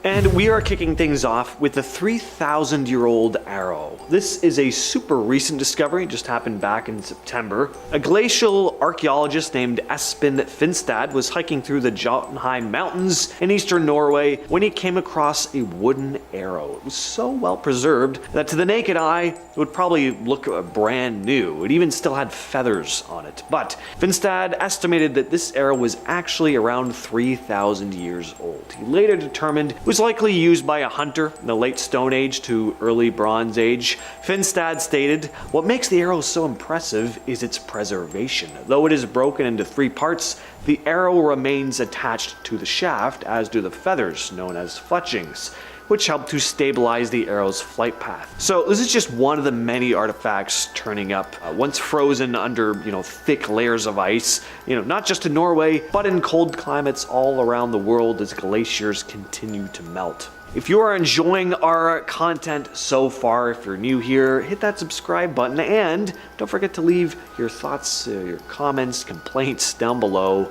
And we are kicking things off with the 3,000-year-old arrow. This is a super recent discovery, it just happened back in September. A glacial archaeologist named Espen Finstad was hiking through the Jotunheim Mountains in eastern Norway when he came across a wooden arrow. It was so well preserved that to the naked eye, it would probably look brand new. It even still had feathers on it. But Finstad estimated that this arrow was actually around 3,000 years old. He later determined it was likely used by a hunter in the late Stone Age to early Bronze Age. Finstad stated, "What makes the arrow so impressive is its preservation. Though it is broken into 3 parts, the arrow remains attached to the shaft, as do the feathers, known as fletchings, which help to stabilize the arrow's flight path." So this is just one of the many artifacts turning up, once frozen under, thick layers of ice, not just in Norway, but in cold climates all around the world as glaciers continue to melt. If you are enjoying our content so far, if you're new here, hit that subscribe button and don't forget to leave your thoughts, your comments, complaints down below.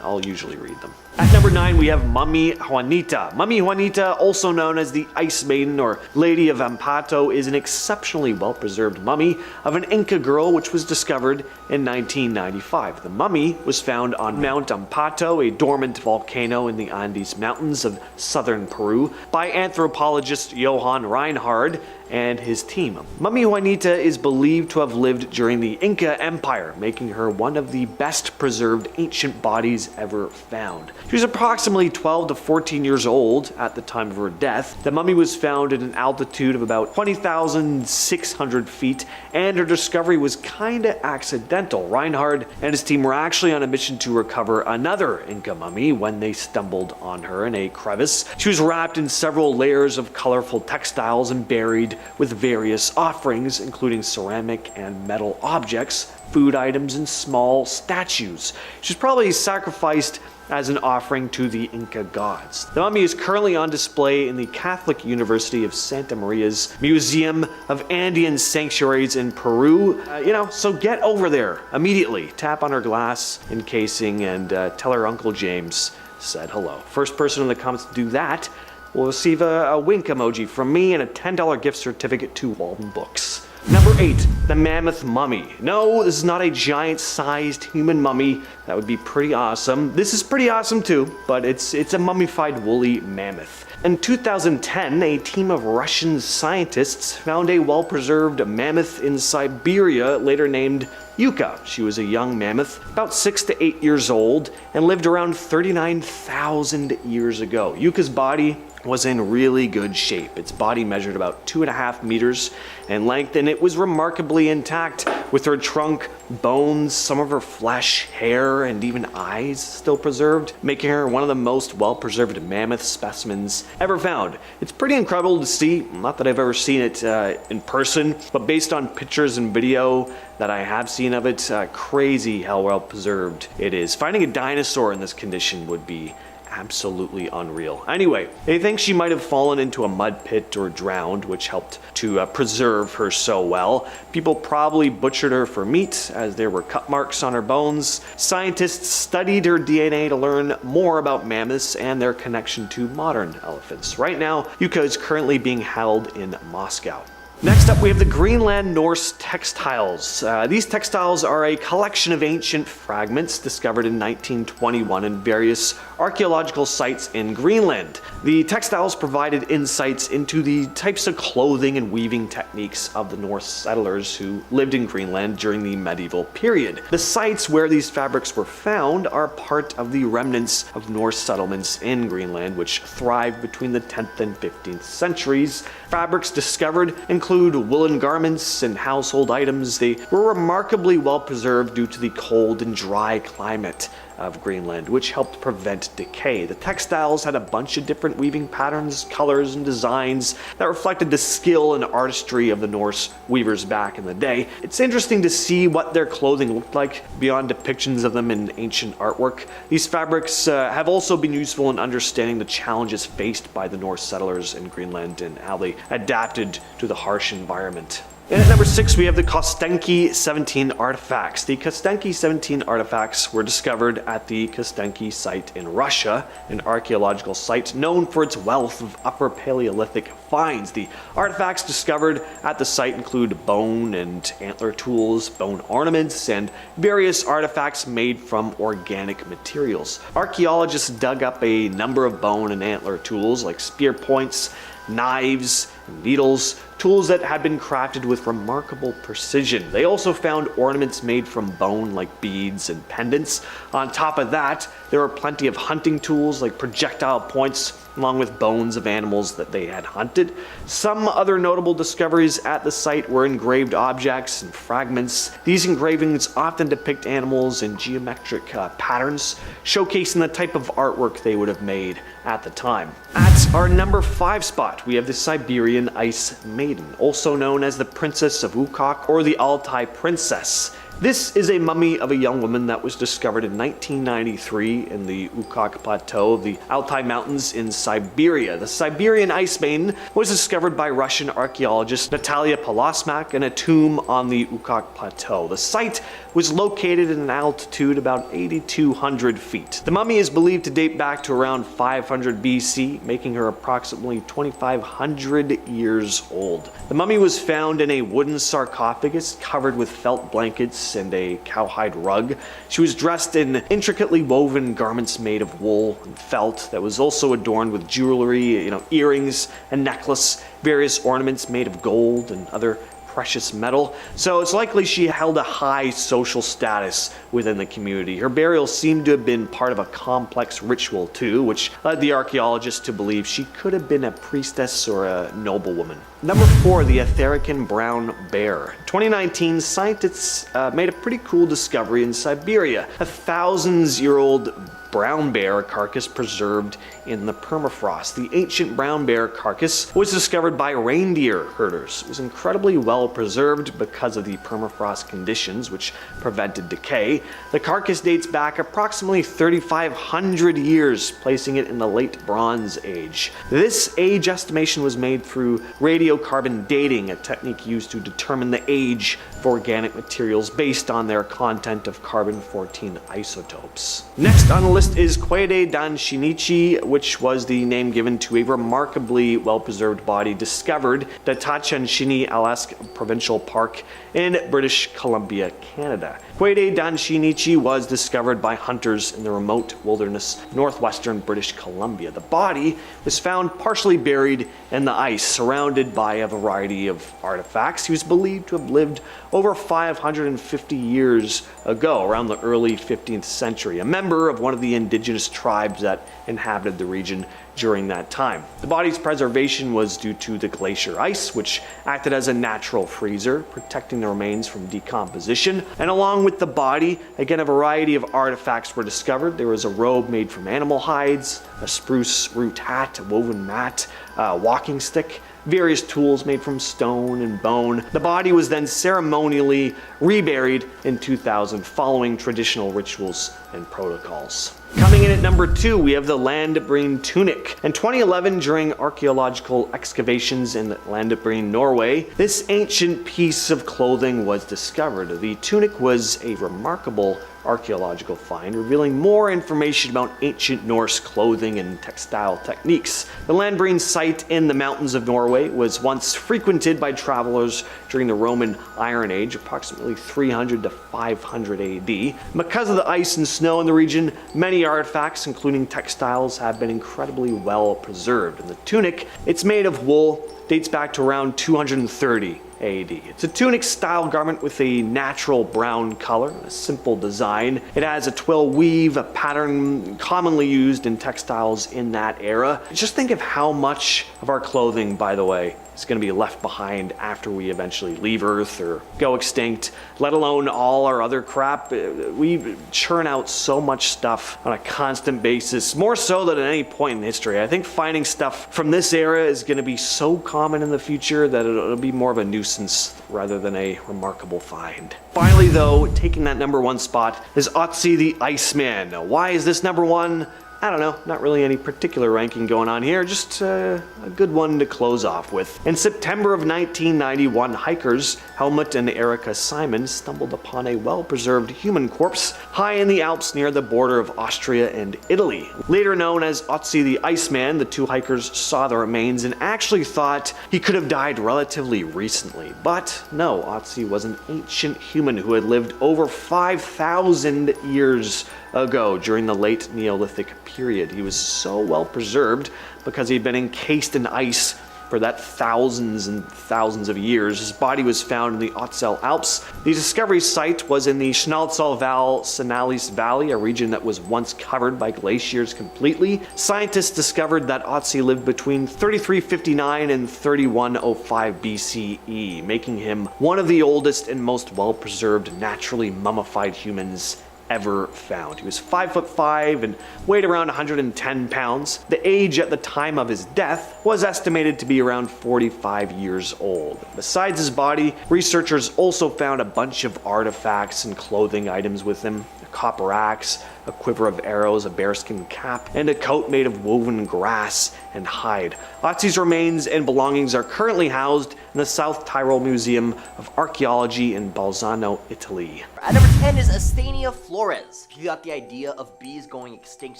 I'll usually read them. At number 9, we have Mummy Juanita. Mummy Juanita, also known as the Ice Maiden or Lady of Ampato, is an exceptionally well-preserved mummy of an Inca girl which was discovered in 1995. The mummy was found on Mount Ampato, a dormant volcano in the Andes Mountains of southern Peru, by anthropologist Johann Reinhard and his team. Mummy Juanita is believed to have lived during the Inca Empire, making her one of the best preserved ancient bodies ever found. She was approximately 12 to 14 years old at the time of her death. The mummy was found at an altitude of about 20,600 feet, and her discovery was kinda accidental. Reinhard and his team were actually on a mission to recover another Inca mummy when they stumbled on her in a crevice. She was wrapped in several layers of colorful textiles and buried with various offerings, including ceramic and metal objects, food items, and small statues. She was probably sacrificed as an offering to the Inca gods. The mummy is currently on display in the Catholic University of Santa Maria's Museum of Andean Sanctuaries in Peru. So get over there immediately. Tap on her glass encasing and tell her Uncle James said hello. First person in the comments to do that will receive a wink emoji from me and a $10 gift certificate to Walden Books. Number 8, the Mammoth Mummy. No, this is not a giant-sized human mummy. That would be pretty awesome. This is pretty awesome too, but it's a mummified woolly mammoth. In 2010, a team of Russian scientists found a well-preserved mammoth in Siberia, later named Yuka. She was a young mammoth, about 6 to 8 years old, and lived around 39,000 years ago. Yuka's body was in really good shape. Its body measured about 2.5 meters in length, and it was remarkably intact, with her trunk, bones, some of her flesh, hair, and even eyes still preserved, making her one of the most well-preserved mammoth specimens ever found. It's pretty incredible to see, not that I've ever seen it in person, but based on pictures and video that I have seen of it, crazy how well preserved it is. Finding a dinosaur in this condition would be absolutely unreal. Anyway, they think she might have fallen into a mud pit or drowned, which helped to preserve her so well. People probably butchered her for meat, as there were cut marks on her bones. Scientists studied her DNA to learn more about mammoths and their connection to modern elephants. Right now, Yuka is currently being held in Moscow. Next up, we have the Greenland Norse textiles. These textiles are a collection of ancient fragments discovered in 1921 in various archaeological sites in Greenland. The textiles provided insights into the types of clothing and weaving techniques of the Norse settlers who lived in Greenland during the medieval period. The sites where these fabrics were found are part of the remnants of Norse settlements in Greenland, which thrived between the 10th and 15th centuries. Fabrics discovered include woolen garments and household items. They were remarkably well preserved due to the cold and dry climate of Greenland, which helped prevent decay. The textiles had a bunch of different weaving patterns, colors, and designs that reflected the skill and artistry of the Norse weavers back in the day. It's interesting to see what their clothing looked like beyond depictions of them in ancient artwork. These fabrics have also been useful in understanding the challenges faced by the Norse settlers in Greenland and how they adapted to the harsh environment. And at number 6, we have the Kostenki 17 artifacts. The Kostenki 17 artifacts were discovered at the Kostenki site in Russia, an archaeological site known for its wealth of Upper Paleolithic finds. The artifacts discovered at the site include bone and antler tools, bone ornaments, and various artifacts made from organic materials. Archaeologists dug up a number of bone and antler tools like spear points, knives, and needles, tools that had been crafted with remarkable precision. They also found ornaments made from bone like beads and pendants. On top of that, there were plenty of hunting tools like projectile points, along with bones of animals that they had hunted. Some other notable discoveries at the site were engraved objects and fragments. These engravings often depict animals in geometric patterns, showcasing the type of artwork they would have made at the time. At our number 5 spot, we have the Siberian Ice Maiden, also known as the Princess of Ukok or the Altai Princess. This is a mummy of a young woman that was discovered in 1993 in the Ukok Plateau of the Altai Mountains in Siberia. The Siberian Ice Maiden was discovered by Russian archaeologist Natalia Polosmak in a tomb on the Ukok Plateau. The site was located at an altitude about 8,200 feet. The mummy is believed to date back to around 500 BC, making her approximately 2,500 years old. The mummy was found in a wooden sarcophagus covered with felt blankets and a cowhide rug. She was dressed in intricately woven garments made of wool and felt that was also adorned with jewelry, earrings, a necklace, various ornaments made of gold and other precious metal. So it's likely she held a high social status within the community. Her burial seemed to have been part of a complex ritual too, which led the archaeologists to believe she could have been a priestess or a noblewoman. Number 4, the Etherican brown bear. 2019, scientists made a pretty cool discovery in Siberia. A thousands-year-old brown bear carcass preserved in the permafrost. The ancient brown bear carcass was discovered by reindeer herders. It was incredibly well preserved because of the permafrost conditions, which prevented decay. The carcass dates back approximately 3,500 years, placing it in the late Bronze Age. This age estimation was made through radiocarbon dating, a technique used to determine the age of organic materials based on their content of carbon-14 isotopes. Next on the list is Quede dan Shinichi, which was the name given to a remarkably well-preserved body discovered at the Tachansini-Alaska Provincial Park in British Columbia, Canada. Quede dan Shinichi was discovered by hunters in the remote wilderness northwestern British Columbia. The body was found partially buried in the ice, surrounded by a variety of artifacts. He was believed to have lived over 550 years ago, around the early 15th century, a member of one of the indigenous tribes that inhabited the region during that time. The body's preservation was due to the glacier ice, which acted as a natural freezer, protecting the remains from decomposition. And along with the body, again, a variety of artifacts were discovered. There was a robe made from animal hides, a spruce root hat, a woven mat, a walking stick, various tools made from stone and bone. The body was then ceremonially reburied in 2000 following traditional rituals and protocols. Coming in at number 2, we have the Landbreen tunic. In 2011, during archaeological excavations in Landbreen, Norway, this ancient piece of clothing was discovered. The tunic was a remarkable archaeological find, revealing more information about ancient Norse clothing and textile techniques. The Landbreen site in the mountains of Norway was once frequented by travelers during the Roman Iron Age, approximately 300 to 500 AD. Because of the ice and snow in the region, many artifacts, including textiles, have been incredibly well preserved. And the tunic, it's made of wool, dates back to around 230 AD. It's a tunic-style garment with a natural brown color, a simple design. It has a twill weave, a pattern commonly used in textiles in that era. Just think of how much of our clothing, by the way, is going to be left behind after we eventually leave Earth or go extinct, let alone all our other crap. We churn out so much stuff on a constant basis, more so than at any point in history. I think finding stuff from this era is going to be so common in the future that it'll be more of a nuisance rather than a remarkable find. Finally though, taking that number 1 spot is Otzi the Iceman. Now, why is this number 1? I don't know, not really any particular ranking going on here, just a good one to close off with. In September of 1991, hikers Helmut and Erika Simon stumbled upon a well-preserved human corpse high in the Alps near the border of Austria and Italy. Later known as Otzi the Iceman, the two hikers saw the remains and actually thought he could have died relatively recently. But no, Otzi was an ancient human who had lived over 5,000 years ago during the late Neolithic period. He was so well preserved because he'd been encased in ice for that thousands and thousands of years. His body was found in the Ötztal Alps. The discovery site was in the Schnalzalval-Sanalis Valley, a region that was once covered by glaciers completely. Scientists discovered that Otzi lived between 3359 and 3105 BCE, making him one of the oldest and most well-preserved naturally mummified humans ever found. He was 5'5" and weighed around 110 pounds. The age at the time of his death was estimated to be around 45 years old. Besides his body, researchers also found a bunch of artifacts and clothing items with him: a copper axe, a quiver of arrows, a bearskin cap, and a coat made of woven grass and hide. Otzi's remains and belongings are currently housed in the South Tyrol Museum of Archaeology in Bolzano, Italy. At number 10 is Astenia flores. If you got the idea of bees going extinct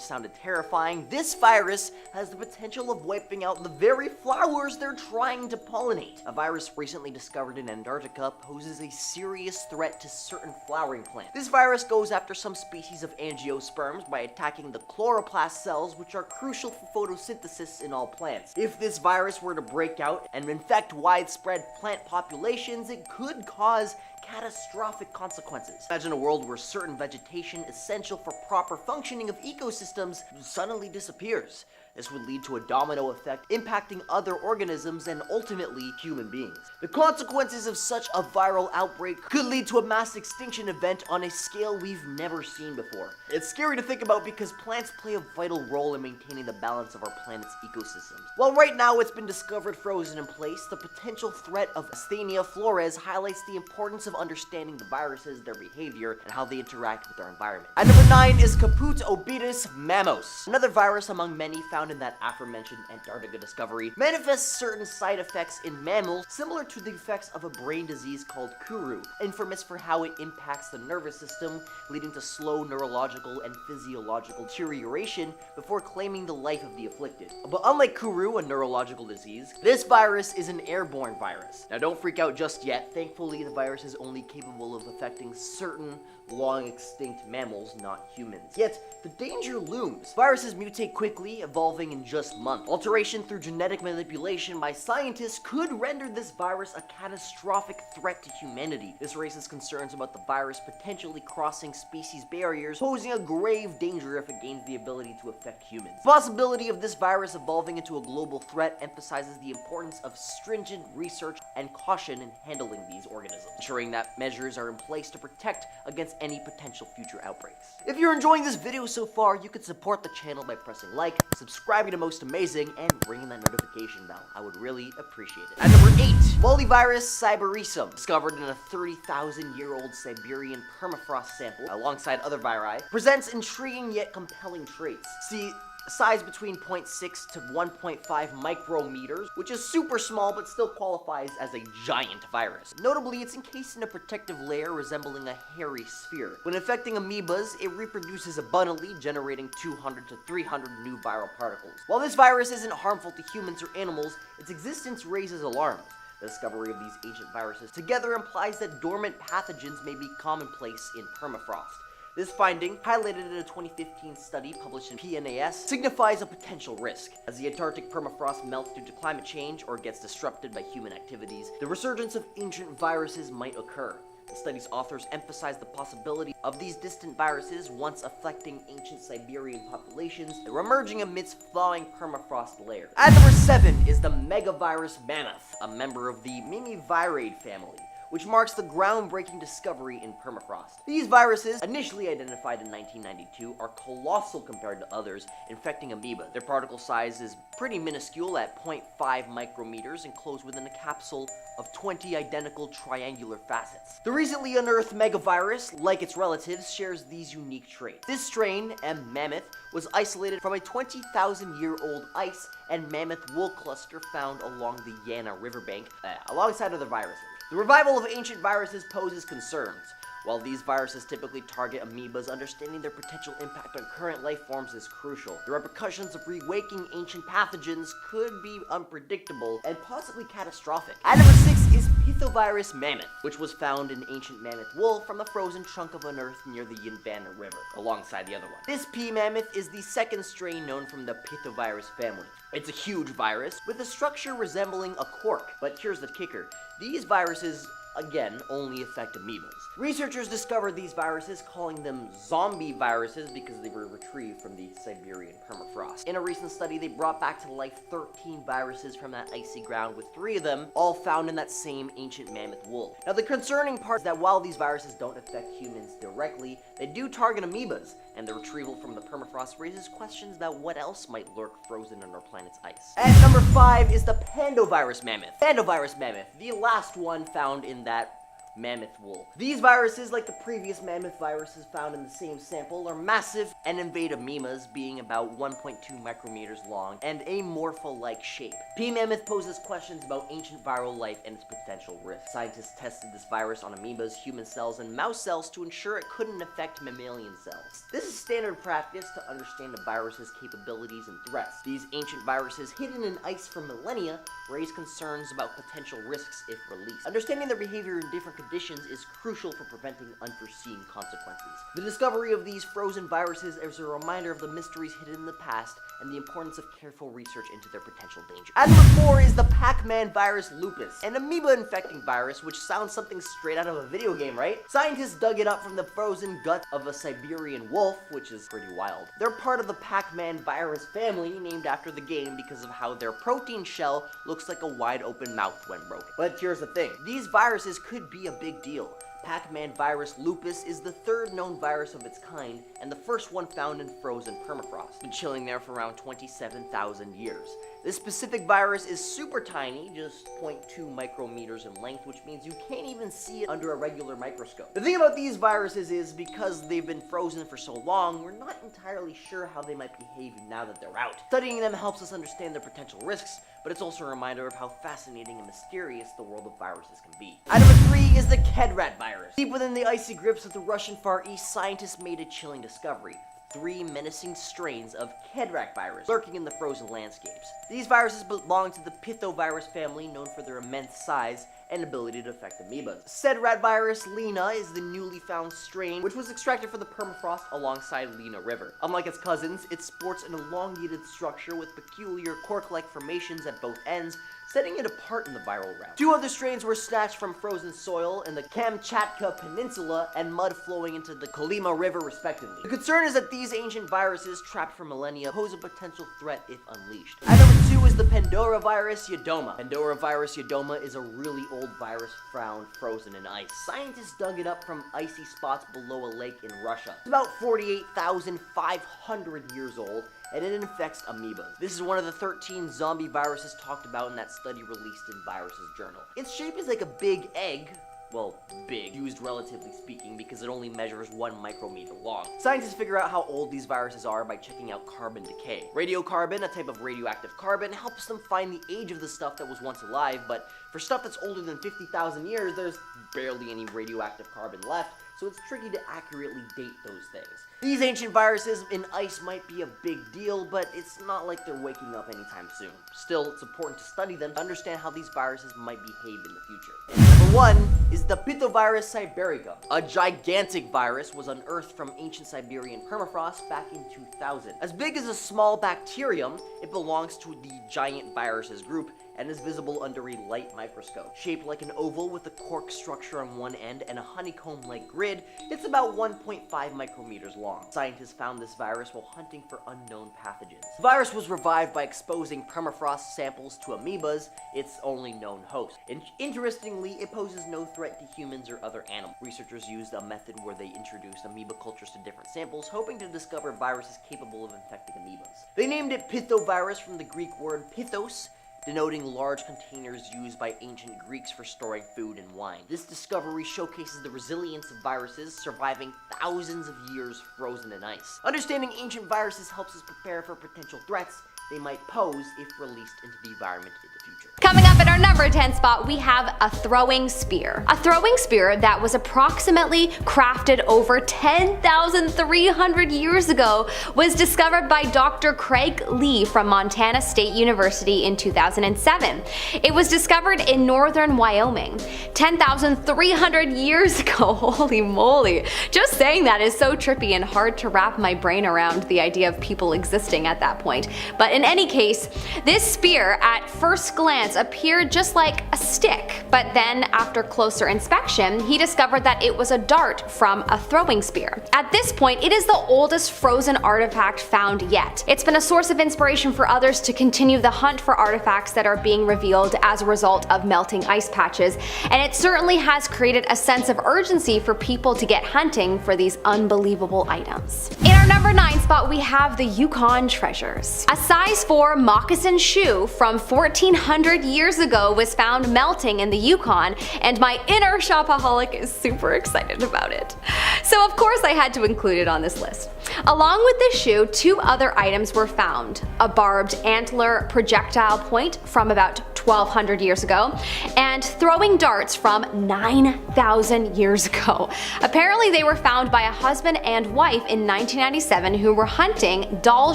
sounded terrifying, this virus has the potential of wiping out the very flowers they're trying to pollinate. A virus recently discovered in Antarctica poses a serious threat to certain flowering plants. This virus goes after some species of angiosperms by attacking the chloroplast cells, which are crucial for photosynthesis in all plants. If this virus were to break out and infect widespread plant populations, it could cause catastrophic consequences. Imagine a world where certain vegetation essential for proper functioning of ecosystems suddenly disappears. This would lead to a domino effect impacting other organisms and ultimately human beings. The consequences of such a viral outbreak could lead to a mass extinction event on a scale we've never seen before. It's scary to think about because plants play a vital role in maintaining the balance of our planet's ecosystems. While right now it's been discovered frozen in place, the potential threat of Astenia flores highlights the importance of understanding the viruses, their behavior, and how they interact with our environment. At number 9 is Caput obetus mammos. Another virus among many found in that aforementioned Antarctica discovery manifests certain side effects in mammals similar to the effects of a brain disease called Kuru, infamous for how it impacts the nervous system, leading to slow neurological and physiological deterioration before claiming the life of the afflicted. But unlike Kuru, a neurological disease, this virus is an airborne virus. Now don't freak out just yet. Thankfully, the virus is only capable of affecting certain long extinct mammals, not humans. Yet, the danger looms. Viruses mutate quickly, evolving in just months. Alteration through genetic manipulation by scientists could render this virus a catastrophic threat to humanity. This raises concerns about the virus potentially crossing species barriers, posing a grave danger if it gains the ability to affect humans. The possibility of this virus evolving into a global threat emphasizes the importance of stringent research and caution in handling these organisms, ensuring that measures are in place to protect against any potential future outbreaks. If you're enjoying this video so far, you could support the channel by pressing like, subscribing to Most Amazing, and ringing that notification bell. I would really appreciate it. At number 8, Mollivirus cyberisum, discovered in a 30,000-year-old Siberian permafrost sample alongside other viri, presents intriguing yet compelling traits. See, size between 0.6 to 1.5 micrometers, which is super small but still qualifies as a giant virus. Notably, it's encased in a protective layer resembling a hairy sphere. When infecting amoebas, it reproduces abundantly, generating 200 to 300 new viral particles. While this virus isn't harmful to humans or animals, its existence raises alarms. The discovery of these ancient viruses together implies that dormant pathogens may be commonplace in permafrost. This finding, highlighted in a 2015 study published in PNAS, signifies a potential risk. As the Antarctic permafrost melts due to climate change or gets disrupted by human activities, the resurgence of ancient viruses might occur. The study's authors emphasize the possibility of these distant viruses once affecting ancient Siberian populations that were emerging amidst thawing permafrost layers. At number 7 is the megavirus mammoth, a member of the Mimiviridae family. which marks the groundbreaking discovery in permafrost. These viruses, initially identified in 1992, are colossal compared to others infecting amoeba. Their particle size is pretty minuscule at 0.5 micrometers, enclosed within a capsule of 20 identical triangular facets. The recently unearthed megavirus, like its relatives, shares these unique traits. This strain, M. mammoth, was isolated from a 20,000-year-old ice and mammoth wool cluster found along the Yana riverbank, alongside other viruses. The revival of ancient viruses poses concerns. While these viruses typically target amoebas, understanding their potential impact on current life forms is crucial. The repercussions of reawakening ancient pathogens could be unpredictable and possibly catastrophic. At number 6 is Pithovirus mammoth, which was found in ancient mammoth wool from the frozen chunk of unearthed near the Yinvana River, alongside the other one. This P. mammoth is the second strain known from the Pithovirus family. It's a huge virus with a structure resembling a cork, but here's the kicker. These viruses, again, only affect amoebas. Researchers discovered these viruses, calling them zombie viruses because they were retrieved from the Siberian permafrost. In a recent study, they brought back to life 13 viruses from that icy ground, with 3 of them all found in that same ancient mammoth wool. Now, the concerning part is that while these viruses don't affect humans directly, they do target amoebas, and the retrieval from the permafrost raises questions about what else might lurk frozen on our planet's ice. At number 5 is the Pandovirus mammoth. Pandovirus mammoth, the last one found in that mammoth wool. These viruses, like the previous mammoth viruses found in the same sample, are massive and invade amoebas, being about 1.2 micrometers long and a morpho-like shape. P. mammoth poses questions about ancient viral life and its potential risks. Scientists tested this virus on amoebas, human cells, and mouse cells to ensure it couldn't affect mammalian cells. This is standard practice to understand a virus's capabilities and threats. These ancient viruses, hidden in ice for millennia, raise concerns about potential risks if released. Understanding their behavior in different conditions is crucial for preventing unforeseen consequences. The discovery of these frozen viruses is a reminder of the mysteries hidden in the past and the importance of careful research into their potential danger. At number 4 is the Pac-Man virus lupus, an amoeba-infecting virus which sounds something straight out of a video game, right? Scientists dug it up from the frozen gut of a Siberian wolf, which is pretty wild. They're part of the Pac-Man virus family, named after the game because of how their protein shell looks like a wide-open mouth when broken. But here's the thing, these viruses could be a big deal. Pac-Man virus lupus is the third known virus of its kind, and the first one found in frozen permafrost. Been chilling there for around 27,000 years. This specific virus is super tiny, just 0.2 micrometers in length, which means you can't even see it under a regular microscope. The thing about these viruses is, because they've been frozen for so long, we're not entirely sure how they might behave now that they're out. Studying them helps us understand their potential risks, but it's also a reminder of how fascinating and mysterious the world of viruses can be. At number 3 is the Kedrat virus. Deep within the icy grips of the Russian Far East, scientists made a chilling discovery. 3 menacing strains of Kedrat virus lurking in the frozen landscapes. These viruses belong to the Pithovirus family, known for their immense size and ability to affect amoebas. Sedrat virus Lena is the newly found strain, which was extracted from the permafrost alongside Lena River. Unlike its cousins, it sports an elongated structure with peculiar cork-like formations at both ends, setting it apart in the viral route. 2 other strains were snatched from frozen soil in the Kamchatka Peninsula and mud flowing into the Kolyma River, respectively. The concern is that these ancient viruses, trapped for millennia, pose a potential threat if unleashed. At number 2 is the Pandoravirus yedoma. Pandoravirus yedoma is a really old virus found frozen in ice. Scientists dug it up from icy spots below a lake in Russia. It's about 48,500 years old, and it infects amoebas. This is one of the 13 zombie viruses talked about in that study released in Viruses Journal. Its shape is like a big egg. Well, big, used relatively speaking, because it only measures 1 micrometer long. Scientists figure out how old these viruses are by checking out carbon decay. Radiocarbon, a type of radioactive carbon, helps them find the age of the stuff that was once alive, but for stuff that's older than 50,000 years, there's barely any radioactive carbon left, so it's tricky to accurately date those things. These ancient viruses in ice might be a big deal, but it's not like they're waking up anytime soon. Still, it's important to study them to understand how these viruses might behave in the future. Number 1 is the Pithovirus siberica. A gigantic virus was unearthed from ancient Siberian permafrost back in 2000. As big as a small bacterium, it belongs to the giant viruses group and is visible under a light microscope. Shaped like an oval with a cork structure on one end and a honeycomb-like grid, it's about 1.5 micrometers long. Scientists found this virus while hunting for unknown pathogens. The virus was revived by exposing permafrost samples to amoebas, its only known host. Interestingly, it poses no threat threat to humans or other animals. Researchers used a method where they introduced amoeba cultures to different samples, hoping to discover viruses capable of infecting amoebas. They named it pithovirus from the Greek word pithos, denoting large containers used by ancient Greeks for storing food and wine. This discovery showcases the resilience of viruses surviving thousands of years frozen in ice. Understanding ancient viruses helps us prepare for potential threats they might pose if released into the environment in the future. Coming up at our number 10 spot, we have a throwing spear. A throwing spear that was approximately crafted over 10,300 years ago was discovered by Dr. Craig Lee from Montana State University in 2007. It was discovered in northern Wyoming. 10,300 years ago, holy moly. Just saying that is so trippy and hard to wrap my brain around the idea of people existing at that point. But in any case, this spear at first glance appeared just like a stick, but then after closer inspection, he discovered that it was a dart from a throwing spear. At this point, it is the oldest frozen artifact found yet. It's been a source of inspiration for others to continue the hunt for artifacts that are being revealed as a result of melting ice patches, and it certainly has created a sense of urgency for people to get hunting for these unbelievable items. In our number 9 spot, we have the Yukon treasures. A size 4 moccasin shoe from 1400 years ago was found melting in the Yukon, and my inner shopaholic is super excited about it. So of course I had to include it on this list. Along with this shoe, 2 other items were found: a barbed antler projectile point from about 1200 years ago, and throwing darts from 9,000 years ago. Apparently they were found by a husband and wife in 1997 who were hunting Dall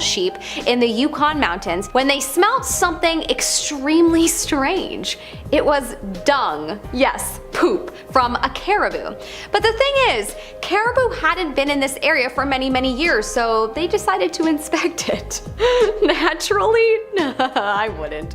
sheep in the Yukon mountains when they smelled something extremely strange. It was dung. Yes, poop from a caribou. But the thing is, caribou hadn't been in this area for many years, so they decided to inspect it. Naturally? I wouldn't.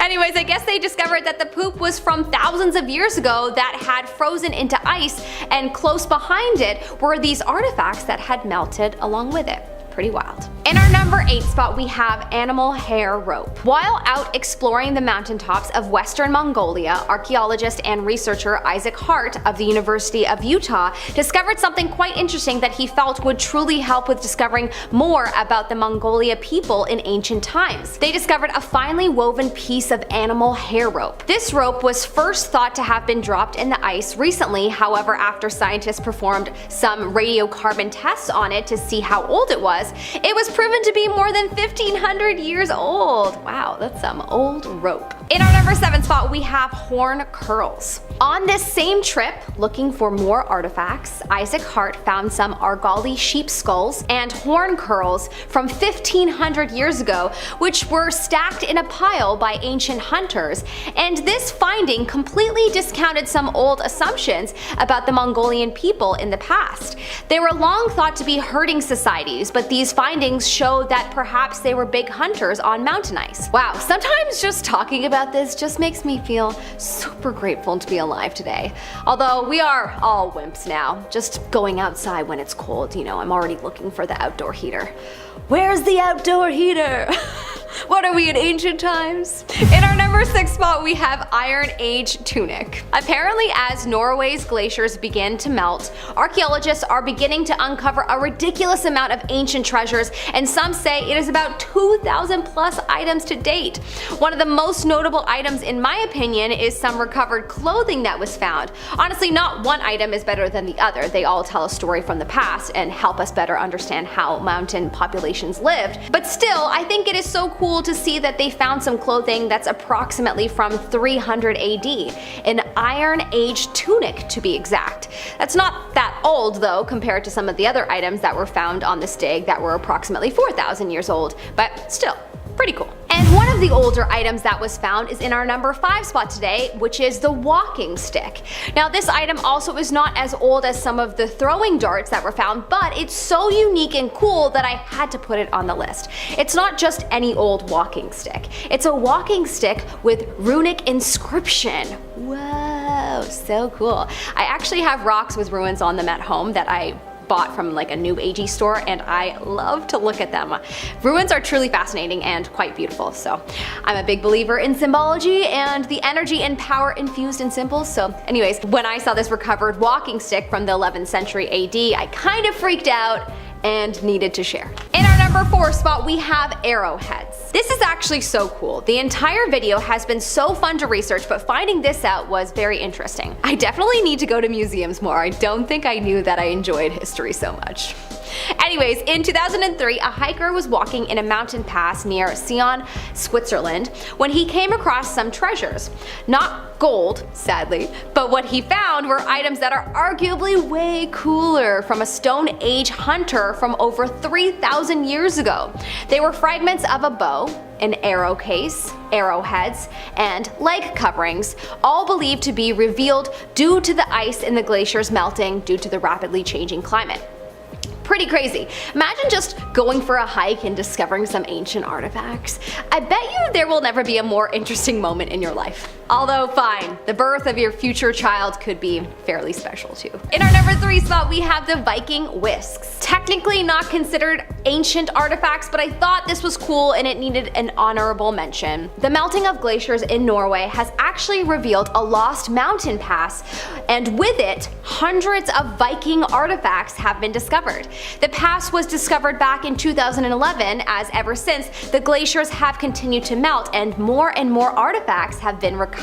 Anyways, I guess they discovered that the poop was from thousands of years ago that had frozen into ice, and close behind it were these artifacts that had melted along with it. Pretty wild. In our number 8 spot, we have animal hair rope. While out exploring the mountaintops of Western Mongolia, archaeologist and researcher Isaac Hart of the University of Utah discovered something quite interesting that he felt would truly help with discovering more about the Mongolia people in ancient times. They discovered a finely woven piece of animal hair rope. This rope was first thought to have been dropped in the ice recently. However, after scientists performed some radiocarbon tests on it to see how old it was proven to be more than 1,500 years old. Wow, that's some old rope. In our number 7 spot, we have horn curls. On this same trip, looking for more artifacts, Isaac Hart found some Argali sheep skulls and horn curls from 1,500 years ago, which were stacked in a pile by ancient hunters, and this finding completely discounted some old assumptions about the Mongolian people in the past. They were long thought to be herding societies, but these findings show that perhaps they were big hunters on mountain ice. Wow, sometimes just talking about this just makes me feel super grateful to be alive today. Although we are all wimps now, just going outside when it's cold, you know, I'm already looking for the outdoor heater. Where's the outdoor heater? What are we in ancient times? In our number 6 spot, we have Iron Age tunic. Apparently, as Norway's glaciers begin to melt, archaeologists are beginning to uncover a ridiculous amount of ancient treasures, and some say it is about 2,000 plus items to date. One of the most notable items, in my opinion, is some recovered clothing that was found. Honestly, not one item is better than the other. They all tell a story from the past and help us better understand how mountain populations lived. But still, I think it is so cool to see that they found some clothing that's approximately from 300 AD, an Iron Age tunic to be exact. That's not that old though compared to some of the other items that were found on this dig that were approximately 4,000 years old, but still, pretty cool. And one of the older items that was found is in our number 5 spot today, which is the walking stick. Now this item also is not as old as some of the throwing darts that were found, but it's so unique and cool that I had to put it on the list. It's not just any old walking stick. It's a walking stick with runic inscription. Whoa, so cool. I actually have rocks with ruins on them at home that I bought from like a new agey store, and I love to look at them. Ruins are truly fascinating and quite beautiful, so I'm a big believer in symbology and the energy and power infused in symbols. So anyways, when I saw this recovered walking stick from the 11th century AD, I kind of freaked out and needed to share. In our number 4 spot, we have arrowheads. This is actually so cool. The entire video has been so fun to research, but finding this out was very interesting. I definitely need to go to museums more. I don't think I knew that I enjoyed history so much. Anyways, in 2003, a hiker was walking in a mountain pass near Sion, Switzerland, when he came across some treasures. Not gold, sadly, but what he found were items that are arguably way cooler from a Stone Age hunter from over 3,000 years ago. They were fragments of a bow, an arrow case, arrowheads, and leg coverings, all believed to be revealed due to the ice in the glaciers melting due to the rapidly changing climate. Pretty crazy. Imagine just going for a hike and discovering some ancient artifacts. I bet you there will never be a more interesting moment in your life. Although fine, the birth of your future child could be fairly special too. In our number 3 spot, we have the Viking whisks. Technically not considered ancient artifacts, but I thought this was cool and it needed an honorable mention. The melting of glaciers in Norway has actually revealed a lost mountain pass, and with it, hundreds of Viking artifacts have been discovered. The pass was discovered back in 2011, as ever since, the glaciers have continued to melt and more artifacts have been recovered.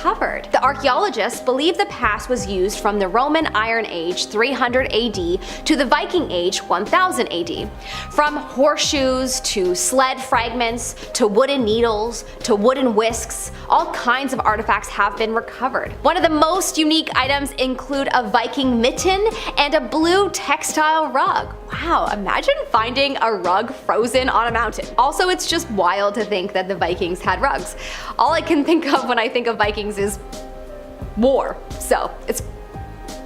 The archaeologists believe the pass was used from the Roman Iron Age 300 AD to the Viking Age 1000 AD. From horseshoes to sled fragments to wooden needles to wooden whisks, all kinds of artifacts have been recovered. One of the most unique items include a Viking mitten and a blue textile rug. Wow, imagine finding a rug frozen on a mountain. Also, it's just wild to think that the Vikings had rugs. All I can think of when I think of Vikings is war, so it's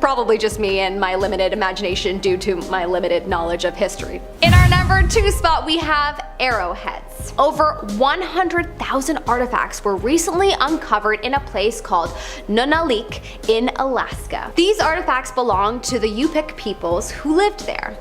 probably just me and my limited imagination due to my limited knowledge of history. In our number 2 spot, we have arrowheads. Over 100,000 artifacts were recently uncovered in a place called Nunalik in Alaska. These artifacts belong to the Yupik peoples who lived there.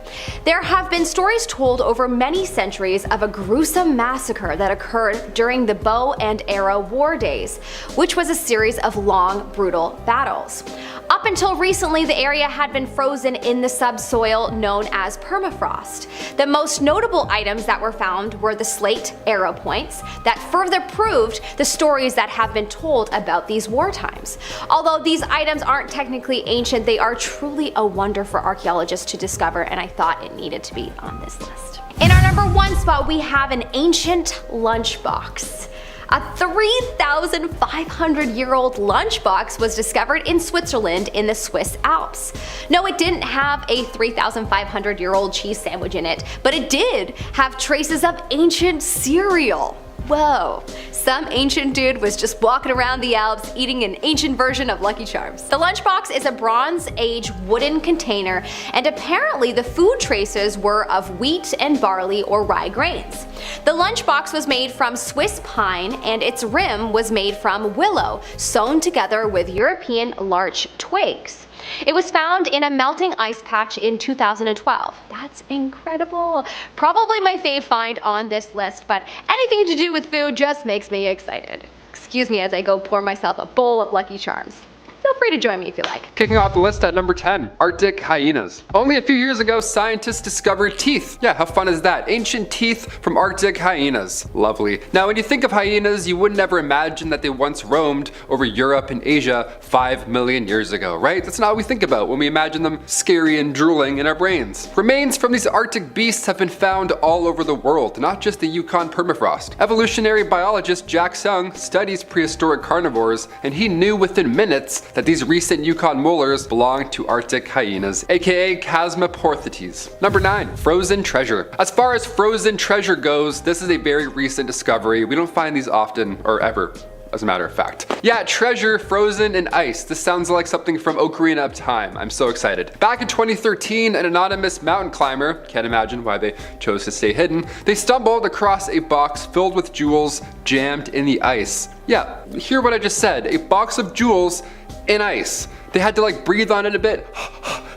There have been stories told over many centuries of a gruesome massacre that occurred during the bow and arrow war days, which was a series of long, brutal battles. Up until recently, the area had been frozen in the subsoil known as permafrost. The most notable items that were found were the slate arrow points that further proved the stories that have been told about these war times. Although these items aren't technically ancient, they are truly a wonder for archaeologists to discover, and I thought it needed to be on this list. In our number 1 spot, we have an ancient lunchbox. A 3,500-year-old lunchbox was discovered in Switzerland in the Swiss Alps. No, it didn't have a 3,500-year-old cheese sandwich in it, but it did have traces of ancient cereal. Whoa, some ancient dude was just walking around the Alps eating an ancient version of Lucky Charms. The lunchbox is a Bronze Age wooden container, and apparently the food traces were of wheat and barley or rye grains. The lunchbox was made from Swiss pine, and its rim was made from willow, sewn together with European larch twigs. It was found in a melting ice patch in 2012. That's incredible. Probably my fave find on this list, but anything to do with food just makes me excited. Excuse me as I go pour myself a bowl of Lucky Charms. Feel free to join me if you like. Kicking off the list at number 10, Arctic hyenas. Only a few years ago, scientists discovered teeth. Yeah, how fun is that? Ancient teeth from Arctic hyenas. Lovely. Now, when you think of hyenas, you would never imagine that they once roamed over Europe and Asia 5 million years ago, right? That's not what we think about when we imagine them scary and drooling in our brains. Remains from these Arctic beasts have been found all over the world, not just the Yukon permafrost. Evolutionary biologist Jack Sung studies prehistoric carnivores, and he knew within minutes that these recent Yukon molars belong to Arctic hyenas, aka Chasmoporthetes. Number 9, frozen treasure. As far as frozen treasure goes, this is a very recent discovery. We don't find these often, or ever, as a matter of fact. Yeah, treasure frozen in ice. This sounds like something from Ocarina of Time. I'm so excited. Back in 2013, an anonymous mountain climber, can't imagine why they chose to stay hidden, they stumbled across a box filled with jewels jammed in the ice. Yeah, hear what I just said, a box of jewels in ice. They had to like breathe on it a bit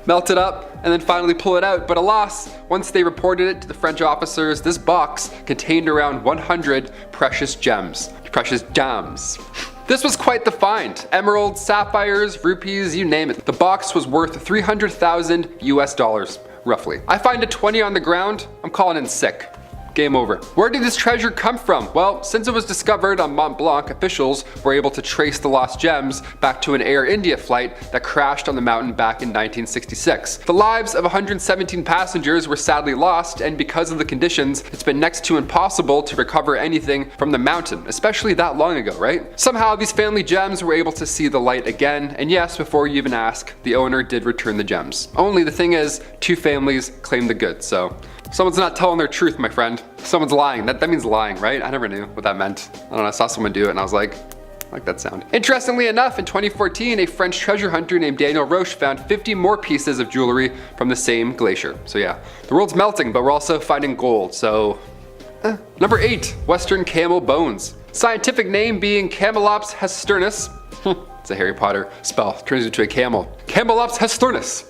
melt it up, and then finally pull it out. But alas, once they reported it to the French officers, this box contained around 100 precious gems. Precious gems. This was quite the find. Emeralds, sapphires, rupees, you name it. The box was worth 300,000 US dollars, roughly. I find a 20 on the ground, I'm calling in sick. Game over. Where did this treasure come from? Well, since it was discovered on Mont Blanc, officials were able to trace the lost gems back to an Air India flight that crashed on the mountain back in 1966. The lives of 117 passengers were sadly lost, and because of the conditions, it's been next to impossible to recover anything from the mountain, especially that long ago, right? Somehow, these family gems were able to see the light again, and yes, before you even ask, the owner did return the gems. Only the thing is, 2 families claimed the goods, so someone's not telling their truth, my friend. Someone's lying. That means lying, right? I never knew what that meant. I don't know, I saw someone do it and I was like, I like that sound. Interestingly enough, in 2014, a French treasure hunter named Daniel Roche found 50 more pieces of jewelry from the same glacier. So yeah, the world's melting, but we're also finding gold, so Number 8, Western camel bones. Scientific name being Camelops hesternus. It's a Harry Potter spell, turns into a camel. Camelops hesternus.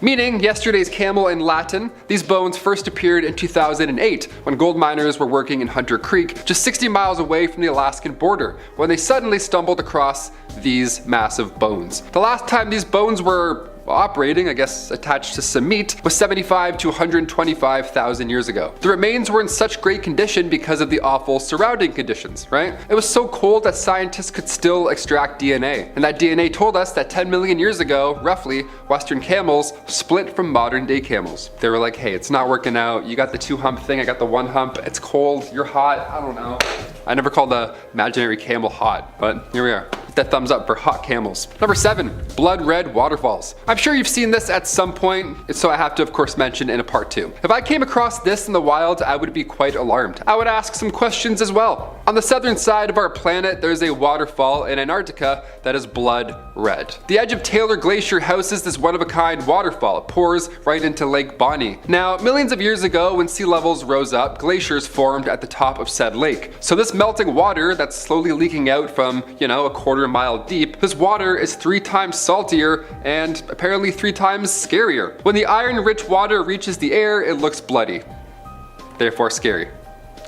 Meaning yesterday's camel in Latin. These bones first appeared in 2008 when gold miners were working in Hunter Creek, just 60 miles away from the Alaskan border, when they suddenly stumbled across these massive bones. The last time these bones were operating, I guess attached to some meat, was 75 to 125,000 years ago. The remains were in such great condition because of the awful surrounding conditions, right? It was so cold that scientists could still extract DNA. And that DNA told us that 10 million years ago, roughly, Western camels split from modern day camels. They were like, hey, it's not working out. You got the 2 hump thing, I got the 1 hump. It's cold, you're hot, I don't know. I never called the imaginary camel hot, but here we are. That thumbs up for hot camels. Number 7, blood red waterfalls. I'm sure you've seen this at some point, so I have to of course mention in a part 2. If I came across this in the wild, I would be quite alarmed. I would ask some questions as well. On the southern side of our planet, there's a waterfall in Antarctica that is blood red. The edge of Taylor Glacier houses this one-of-a-kind waterfall. It pours right into Lake Bonny. Now, millions of years ago, when sea levels rose up, glaciers formed at the top of said lake. So this melting water that's slowly leaking out from, a quarter-mile deep, this water is 3 times saltier and apparently 3 times scarier. When the iron-rich water reaches the air, it looks bloody. Therefore scary.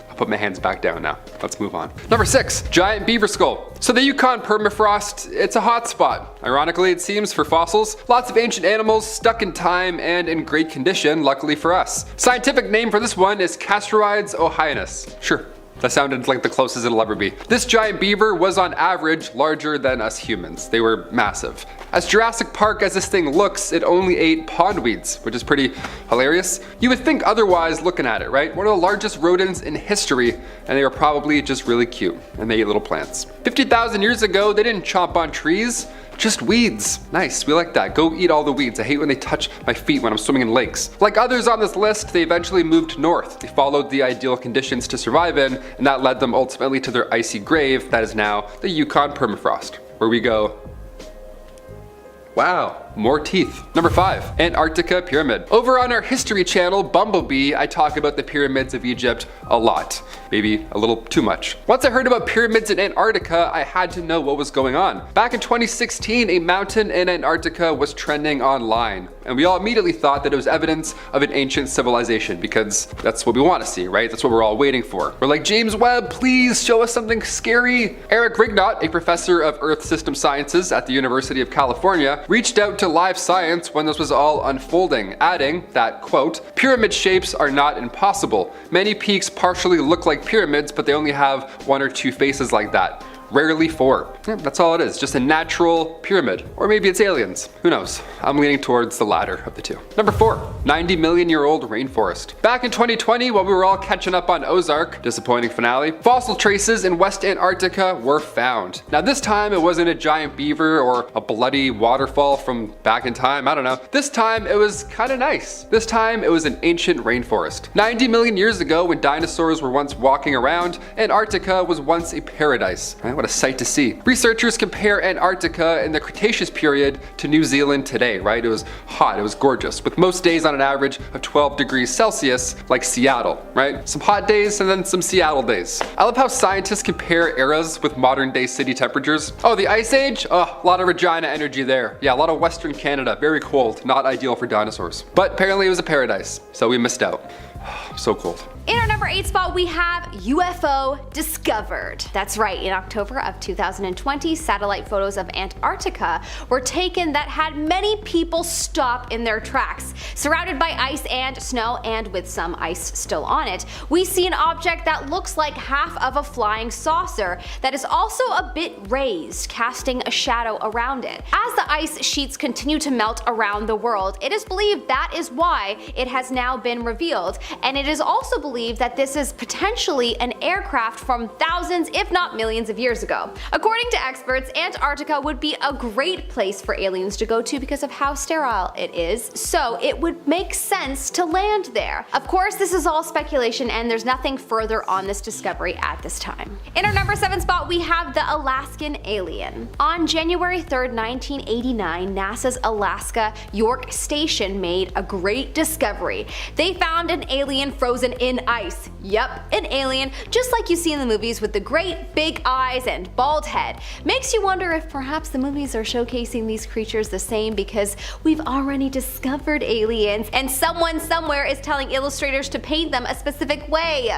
I'll put my hands back down now. Let's move on. Number 6, giant beaver skull. So the Yukon permafrost, it's a hot spot. Ironically, it seems, for fossils. Lots of ancient animals stuck in time and in great condition, luckily for us. Scientific name for this one is Castorides ohianus. Sure. That sounded like the closest it'll ever be. This giant beaver was on average larger than us humans. They were massive. As Jurassic Park as this thing looks, it only ate pondweeds, which is pretty hilarious. You would think otherwise looking at it, right? One of the largest rodents in history, and they were probably just really cute, and they ate little plants. 50,000 years ago, they didn't chomp on trees. Just weeds. Nice, we like that. Go eat all the weeds. I hate when they touch my feet when I'm swimming in lakes. Like others on this list, they eventually moved north. They followed the ideal conditions to survive in, and that led them ultimately to their icy grave that is now the Yukon permafrost, where we go, wow, more teeth. Number 5, Antarctica Pyramid. Over on our history channel, Bumblebee, I talk about the pyramids of Egypt a lot. Maybe a little too much. Once I heard about pyramids in Antarctica, I had to know what was going on. Back in 2016, a mountain in Antarctica was trending online, and we all immediately thought that it was evidence of an ancient civilization, because that's what we want to see, right? That's what we're all waiting for. We're like, James Webb, please show us something scary. Eric Rignot, a professor of Earth System Sciences at the University of California, reached out to Live Science when this was all unfolding, adding that, quote, pyramid shapes are not impossible. Many peaks partially look like pyramids, but they only have 1 or 2 faces like that. Rarely 4. Yeah, that's all it is, just a natural pyramid. Or maybe it's aliens. Who knows? I'm leaning towards the latter of the 2. Number 4, 90 million year old rainforest. Back in 2020, while we were all catching up on Ozark, disappointing finale, fossil traces in West Antarctica were found. Now this time it wasn't a giant beaver or a bloody waterfall from back in time, I don't know. This time it was kind of nice. This time it was an ancient rainforest. 90 million years ago, when dinosaurs were once walking around, Antarctica was once a paradise. Right? What a sight to see. Researchers compare Antarctica in the Cretaceous period to New Zealand today, right? It was hot, it was gorgeous, with most days on an average of 12 degrees Celsius, like Seattle, right? Some hot days and then some Seattle days. I love how scientists compare eras with modern day city temperatures. Oh, the Ice Age? Oh, a lot of Regina energy there. Yeah, a lot of Western Canada, very cold, not ideal for dinosaurs. But apparently it was a paradise, so we missed out. So cold. In our number 8 spot, we have UFO discovered. That's right, in October of 2020, satellite photos of Antarctica were taken that had many people stop in their tracks. Surrounded by ice and snow, and with some ice still on it, we see an object that looks like half of a flying saucer that is also a bit raised, casting a shadow around it. As the ice sheets continue to melt around the world, it is believed that is why it has now been revealed, and it is also believed that this is potentially an aircraft from thousands, if not millions of years ago. According to experts, Antarctica would be a great place for aliens to go to because of how sterile it is, so it would make sense to land there. Of course, this is all speculation and there's nothing further on this discovery at this time. In our number 7 spot, we have the Alaskan alien. On January 3rd, 1989, NASA's Alaska York Station made a great discovery. They found an alien frozen in ice. Yep, an alien, just like you see in the movies with the great big eyes and bald head. Makes you wonder if perhaps the movies are showcasing these creatures the same because we've already discovered aliens and someone somewhere is telling illustrators to paint them a specific way.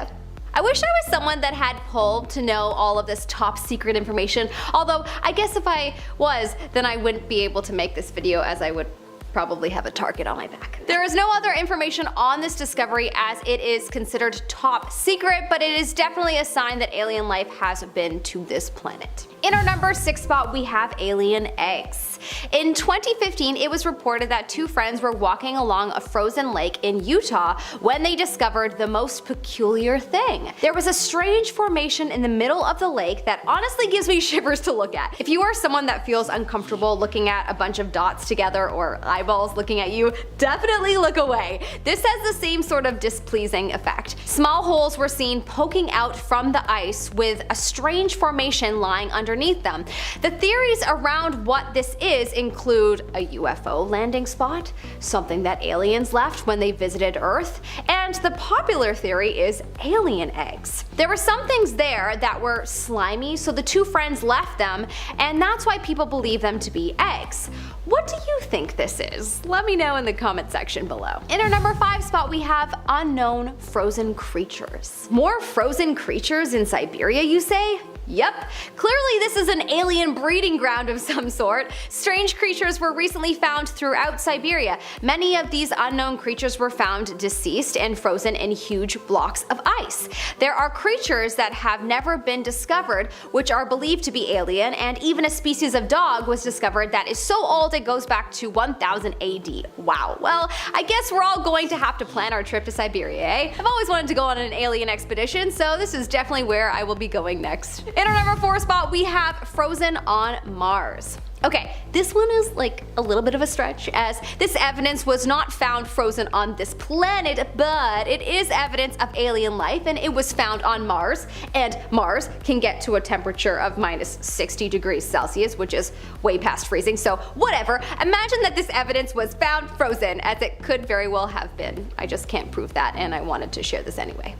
I wish I was someone that had pull to know all of this top secret information, although I guess if I was, then I wouldn't be able to make this video as I would probably have a target on my back. There is no other information on this discovery as it is considered top secret, but it is definitely a sign that alien life has been to this planet. In our number 6 spot, we have alien eggs. In 2015, it was reported that 2 friends were walking along a frozen lake in Utah when they discovered the most peculiar thing. There was a strange formation in the middle of the lake that honestly gives me shivers to look at. If you are someone that feels uncomfortable looking at a bunch of dots together or eyeballs looking at you, definitely look away. This has the same sort of displeasing effect. Small holes were seen poking out from the ice with a strange formation lying underneath them. The theories around what this is include a UFO landing spot, something that aliens left when they visited Earth, and the popular theory is alien eggs. There were some things there that were slimy, so the 2 friends left them, and that's why people believe them to be eggs. What do you think this is? Let me know in the comment section below. In our number 5 spot, we have unknown frozen creatures. More frozen creatures in Siberia, you say? Yep, clearly this is an alien breeding ground of some sort. Strange creatures were recently found throughout Siberia. Many of these unknown creatures were found deceased and frozen in huge blocks of ice. There are creatures that have never been discovered which are believed to be alien, and even a species of dog was discovered that is so old it goes back to 1000 AD. Wow, well, I guess we're all going to have to plan our trip to Siberia, eh? I've always wanted to go on an alien expedition, so this is definitely where I will be going next. In our number 4 spot, we have Frozen on Mars. Okay, this one is like a little bit of a stretch as this evidence was not found frozen on this planet, but it is evidence of alien life and it was found on Mars, and Mars can get to a temperature of minus 60 degrees Celsius, which is way past freezing, so whatever. Imagine that this evidence was found frozen, as it could very well have been. I just can't prove that, and I wanted to share this anyway.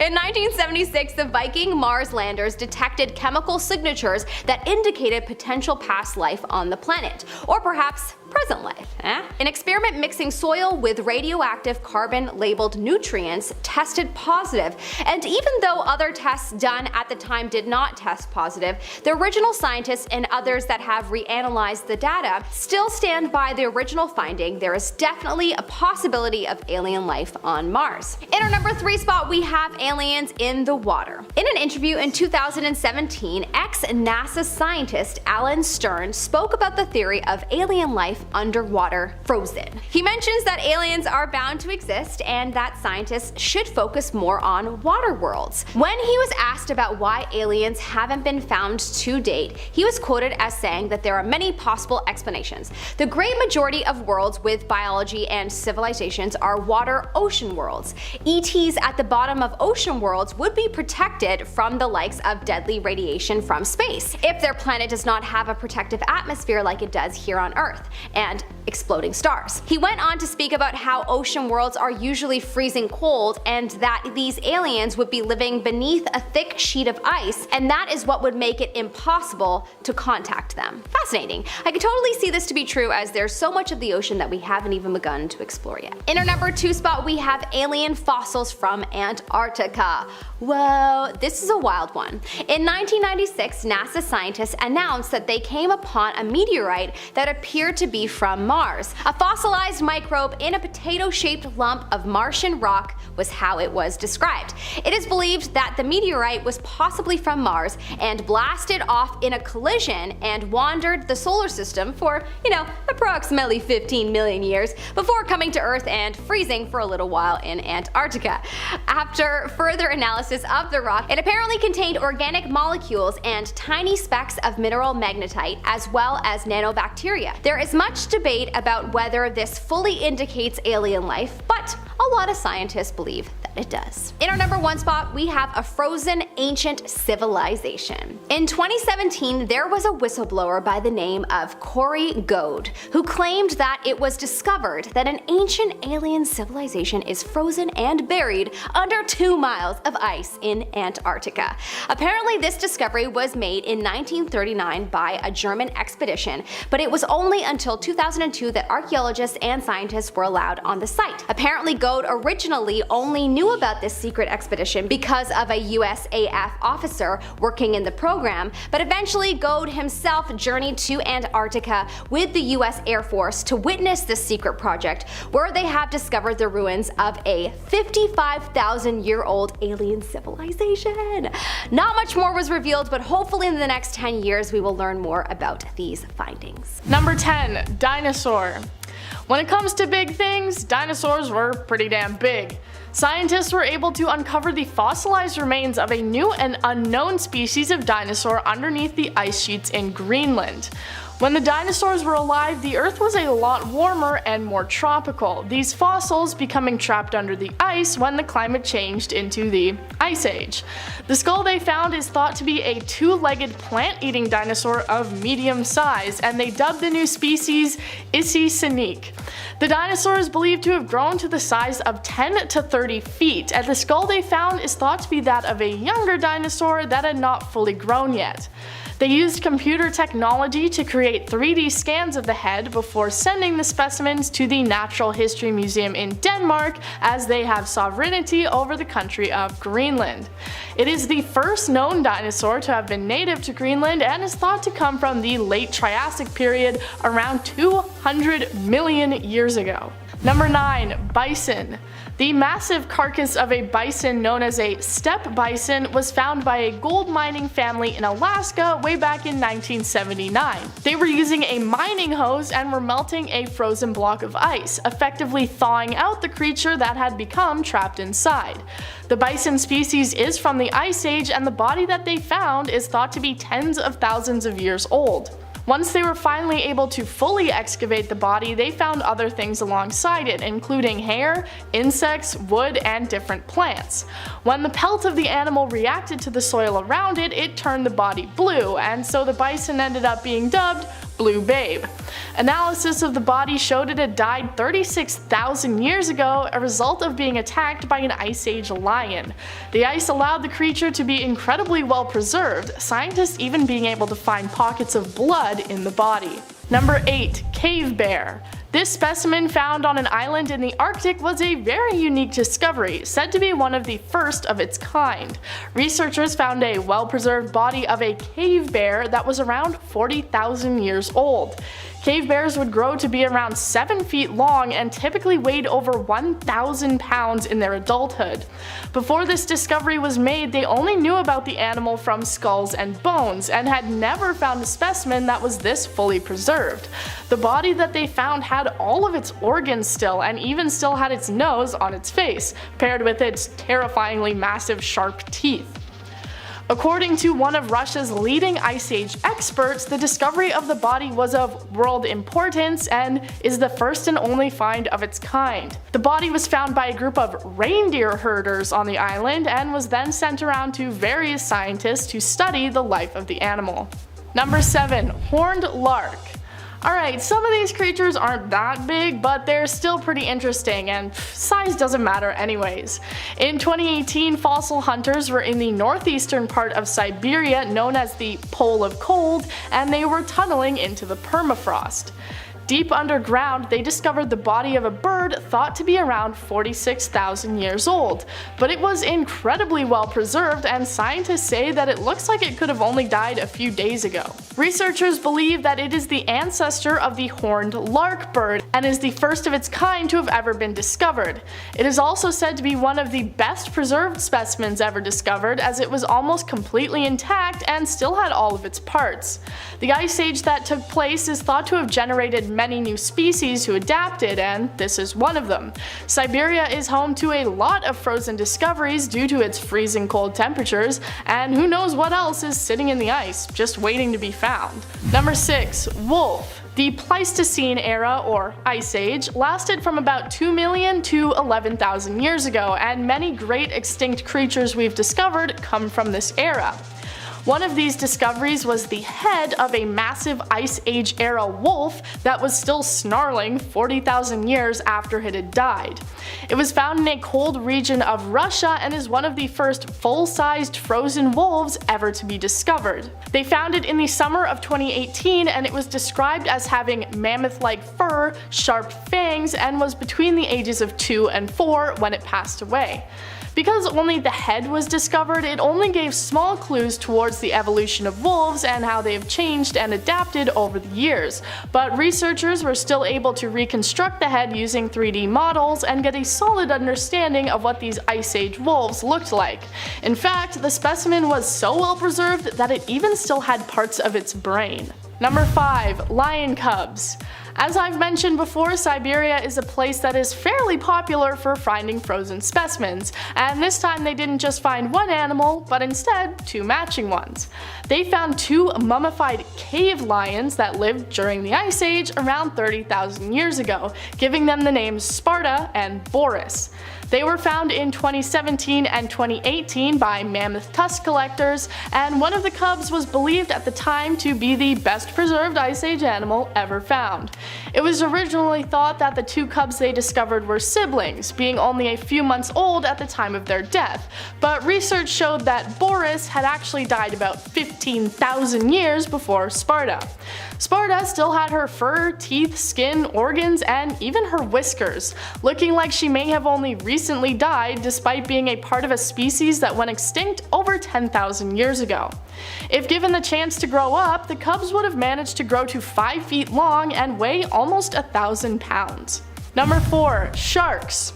In 1976, the Viking Mars landers detected chemical signatures that indicated potential past life on the planet, or perhaps present life. An experiment mixing soil with radioactive carbon-labeled nutrients tested positive, and even though other tests done at the time did not test positive, the original scientists and others that have reanalyzed the data still stand by the original finding. There is definitely a possibility of alien life on Mars. In our number 3 spot, we have aliens in the water. In an interview in 2017, ex-NASA scientist Alan Stern spoke about the theory of alien life underwater frozen. He mentions that aliens are bound to exist and that scientists should focus more on water worlds. When he was asked about why aliens haven't been found to date, he was quoted as saying that there are many possible explanations. The great majority of worlds with biology and civilizations are water-ocean worlds. ETs at the bottom of ocean worlds would be protected from the likes of deadly radiation from space, if their planet does not have a protective atmosphere like it does here on Earth, and exploding stars. He went on to speak about how ocean worlds are usually freezing cold and that these aliens would be living beneath a thick sheet of ice, and that is what would make it impossible to contact them. Fascinating. I could totally see this to be true, as there's so much of the ocean that we haven't even begun to explore yet. In our number 2 spot, we have alien fossils from Antarctica. Whoa, this is a wild one. In 1996, NASA scientists announced that they came upon a meteorite that appeared to be from Mars. A fossilized microbe in a potato-shaped lump of Martian rock was how it was described. It is believed that the meteorite was possibly from Mars and blasted off in a collision and wandered the solar system for, approximately 15 million years before coming to Earth and freezing for a little while in Antarctica. After further analysis of the rock, it apparently contained organic molecules and tiny specks of mineral magnetite as well as nanobacteria. There is much debate about whether this fully indicates alien life, but a lot of scientists believe that it does. In our number 1 spot, we have a frozen ancient civilization. In 2017, there was a whistleblower by the name of Corey Goad, who claimed that it was discovered that an ancient alien civilization is frozen and buried under 2 miles of ice in Antarctica. Apparently, this discovery was made in 1939 by a German expedition, but it was only until 2002 that archaeologists and scientists were allowed on the site. Apparently, Goad originally only knew about this secret expedition because of a USAF officer working in the program, but eventually Goad himself journeyed to Antarctica with the US Air Force to witness this secret project, where they have discovered the ruins of a 55,000-year-old alien civilization. Not much more was revealed, but hopefully in the next 10 years we will learn more about these findings. Number 10. Dinosaur. When it comes to big things, dinosaurs were pretty damn big. Scientists were able to uncover the fossilized remains of a new and unknown species of dinosaur underneath the ice sheets in Greenland. When the dinosaurs were alive, the Earth was a lot warmer and more tropical, these fossils becoming trapped under the ice when the climate changed into the Ice Age. The skull they found is thought to be a 2-legged plant-eating dinosaur of medium size, and they dubbed the new species Issy-Sinique. The dinosaur is believed to have grown to the size of 10 to 30 feet, and the skull they found is thought to be that of a younger dinosaur that had not fully grown yet. They used computer technology to create 3D scans of the head before sending the specimens to the Natural History Museum in Denmark, as they have sovereignty over the country of Greenland. It is the first known dinosaur to have been native to Greenland and is thought to come from the late Triassic period around 200 million years ago. Number 9. Bison. The massive carcass of a bison known as a steppe bison was found by a gold mining family in Alaska way back in 1979. They were using a mining hose and were melting a frozen block of ice, effectively thawing out the creature that had become trapped inside. The bison species is from the Ice Age, and the body that they found is thought to be tens of thousands of years old. Once they were finally able to fully excavate the body, they found other things alongside it, including hair, insects, wood, and different plants. When the pelt of the animal reacted to the soil around it, it turned the body blue, and so the bison ended up being dubbed Blue Babe. Analysis of the body showed it had died 36,000 years ago, a result of being attacked by an Ice Age lion. The ice allowed the creature to be incredibly well preserved, scientists even being able to find pockets of blood in the body. Number 8. Cave bear. This specimen found on an island in the Arctic was a very unique discovery, said to be one of the first of its kind. Researchers found a well-preserved body of a cave bear that was around 40,000 years old. Cave bears would grow to be around 7 feet long and typically weighed over 1,000 pounds in their adulthood. Before this discovery was made, they only knew about the animal from skulls and bones, and had never found a specimen that was this fully preserved. The body that they found had all of its organs still, and even still had its nose on its face, paired with its terrifyingly massive sharp teeth. According to one of Russia's leading Ice Age experts, the discovery of the body was of world importance and is the first and only find of its kind. The body was found by a group of reindeer herders on the island and was then sent around to various scientists to study the life of the animal. Number 7. Horned lark. Alright, some of these creatures aren't that big, but they're still pretty interesting, and size doesn't matter anyways. In 2018, fossil hunters were in the northeastern part of Siberia, known as the Pole of Cold, and they were tunneling into the permafrost. Deep underground, they discovered the body of a bird thought to be around 46,000 years old, but it was incredibly well preserved, and scientists say that it looks like it could have only died a few days ago. Researchers believe that it is the ancestor of the horned lark bird and is the first of its kind to have ever been discovered. It is also said to be one of the best preserved specimens ever discovered, as it was almost completely intact and still had all of its parts. The ice age that took place is thought to have generated many new species who adapted, and this is one of them. Siberia is home to a lot of frozen discoveries due to its freezing cold temperatures, and who knows what else is sitting in the ice, just waiting to be found. Number 6. Wolf. The Pleistocene era, or Ice Age, lasted from about 2 million to 11,000 years ago, and many great extinct creatures we've discovered come from this era. One of these discoveries was the head of a massive Ice Age era wolf that was still snarling 40,000 years after it had died. It was found in a cold region of Russia and is one of the first full-sized frozen wolves ever to be discovered. They found it in the summer of 2018, and it was described as having mammoth-like fur, sharp fangs, and was between the ages of 2 and 4 when it passed away. Because only the head was discovered, it only gave small clues towards the evolution of wolves and how they have changed and adapted over the years, but researchers were still able to reconstruct the head using 3D models and get a solid understanding of what these Ice Age wolves looked like. In fact, the specimen was so well preserved that it even still had parts of its brain. Number 5. Lion cubs. As I've mentioned before, Siberia is a place that is fairly popular for finding frozen specimens, and this time they didn't just find one animal, but instead 2 matching ones. They found 2 mummified cave lions that lived during the Ice Age around 30,000 years ago, giving them the names Sparta and Boris. They were found in 2017 and 2018 by mammoth tusk collectors, and one of the cubs was believed at the time to be the best preserved Ice Age animal ever found. It was originally thought that the 2 cubs they discovered were siblings, being only a few months old at the time of their death, but research showed that Boris had actually died about 15,000 years before Sparta. Sparta still had her fur, teeth, skin, organs, and even her whiskers, looking like she may have only recently died despite being a part of a species that went extinct over 10,000 years ago. If given the chance to grow up, the cubs would have managed to grow to 5 feet long and weigh almost 1,000 pounds. Number 4. Sharks.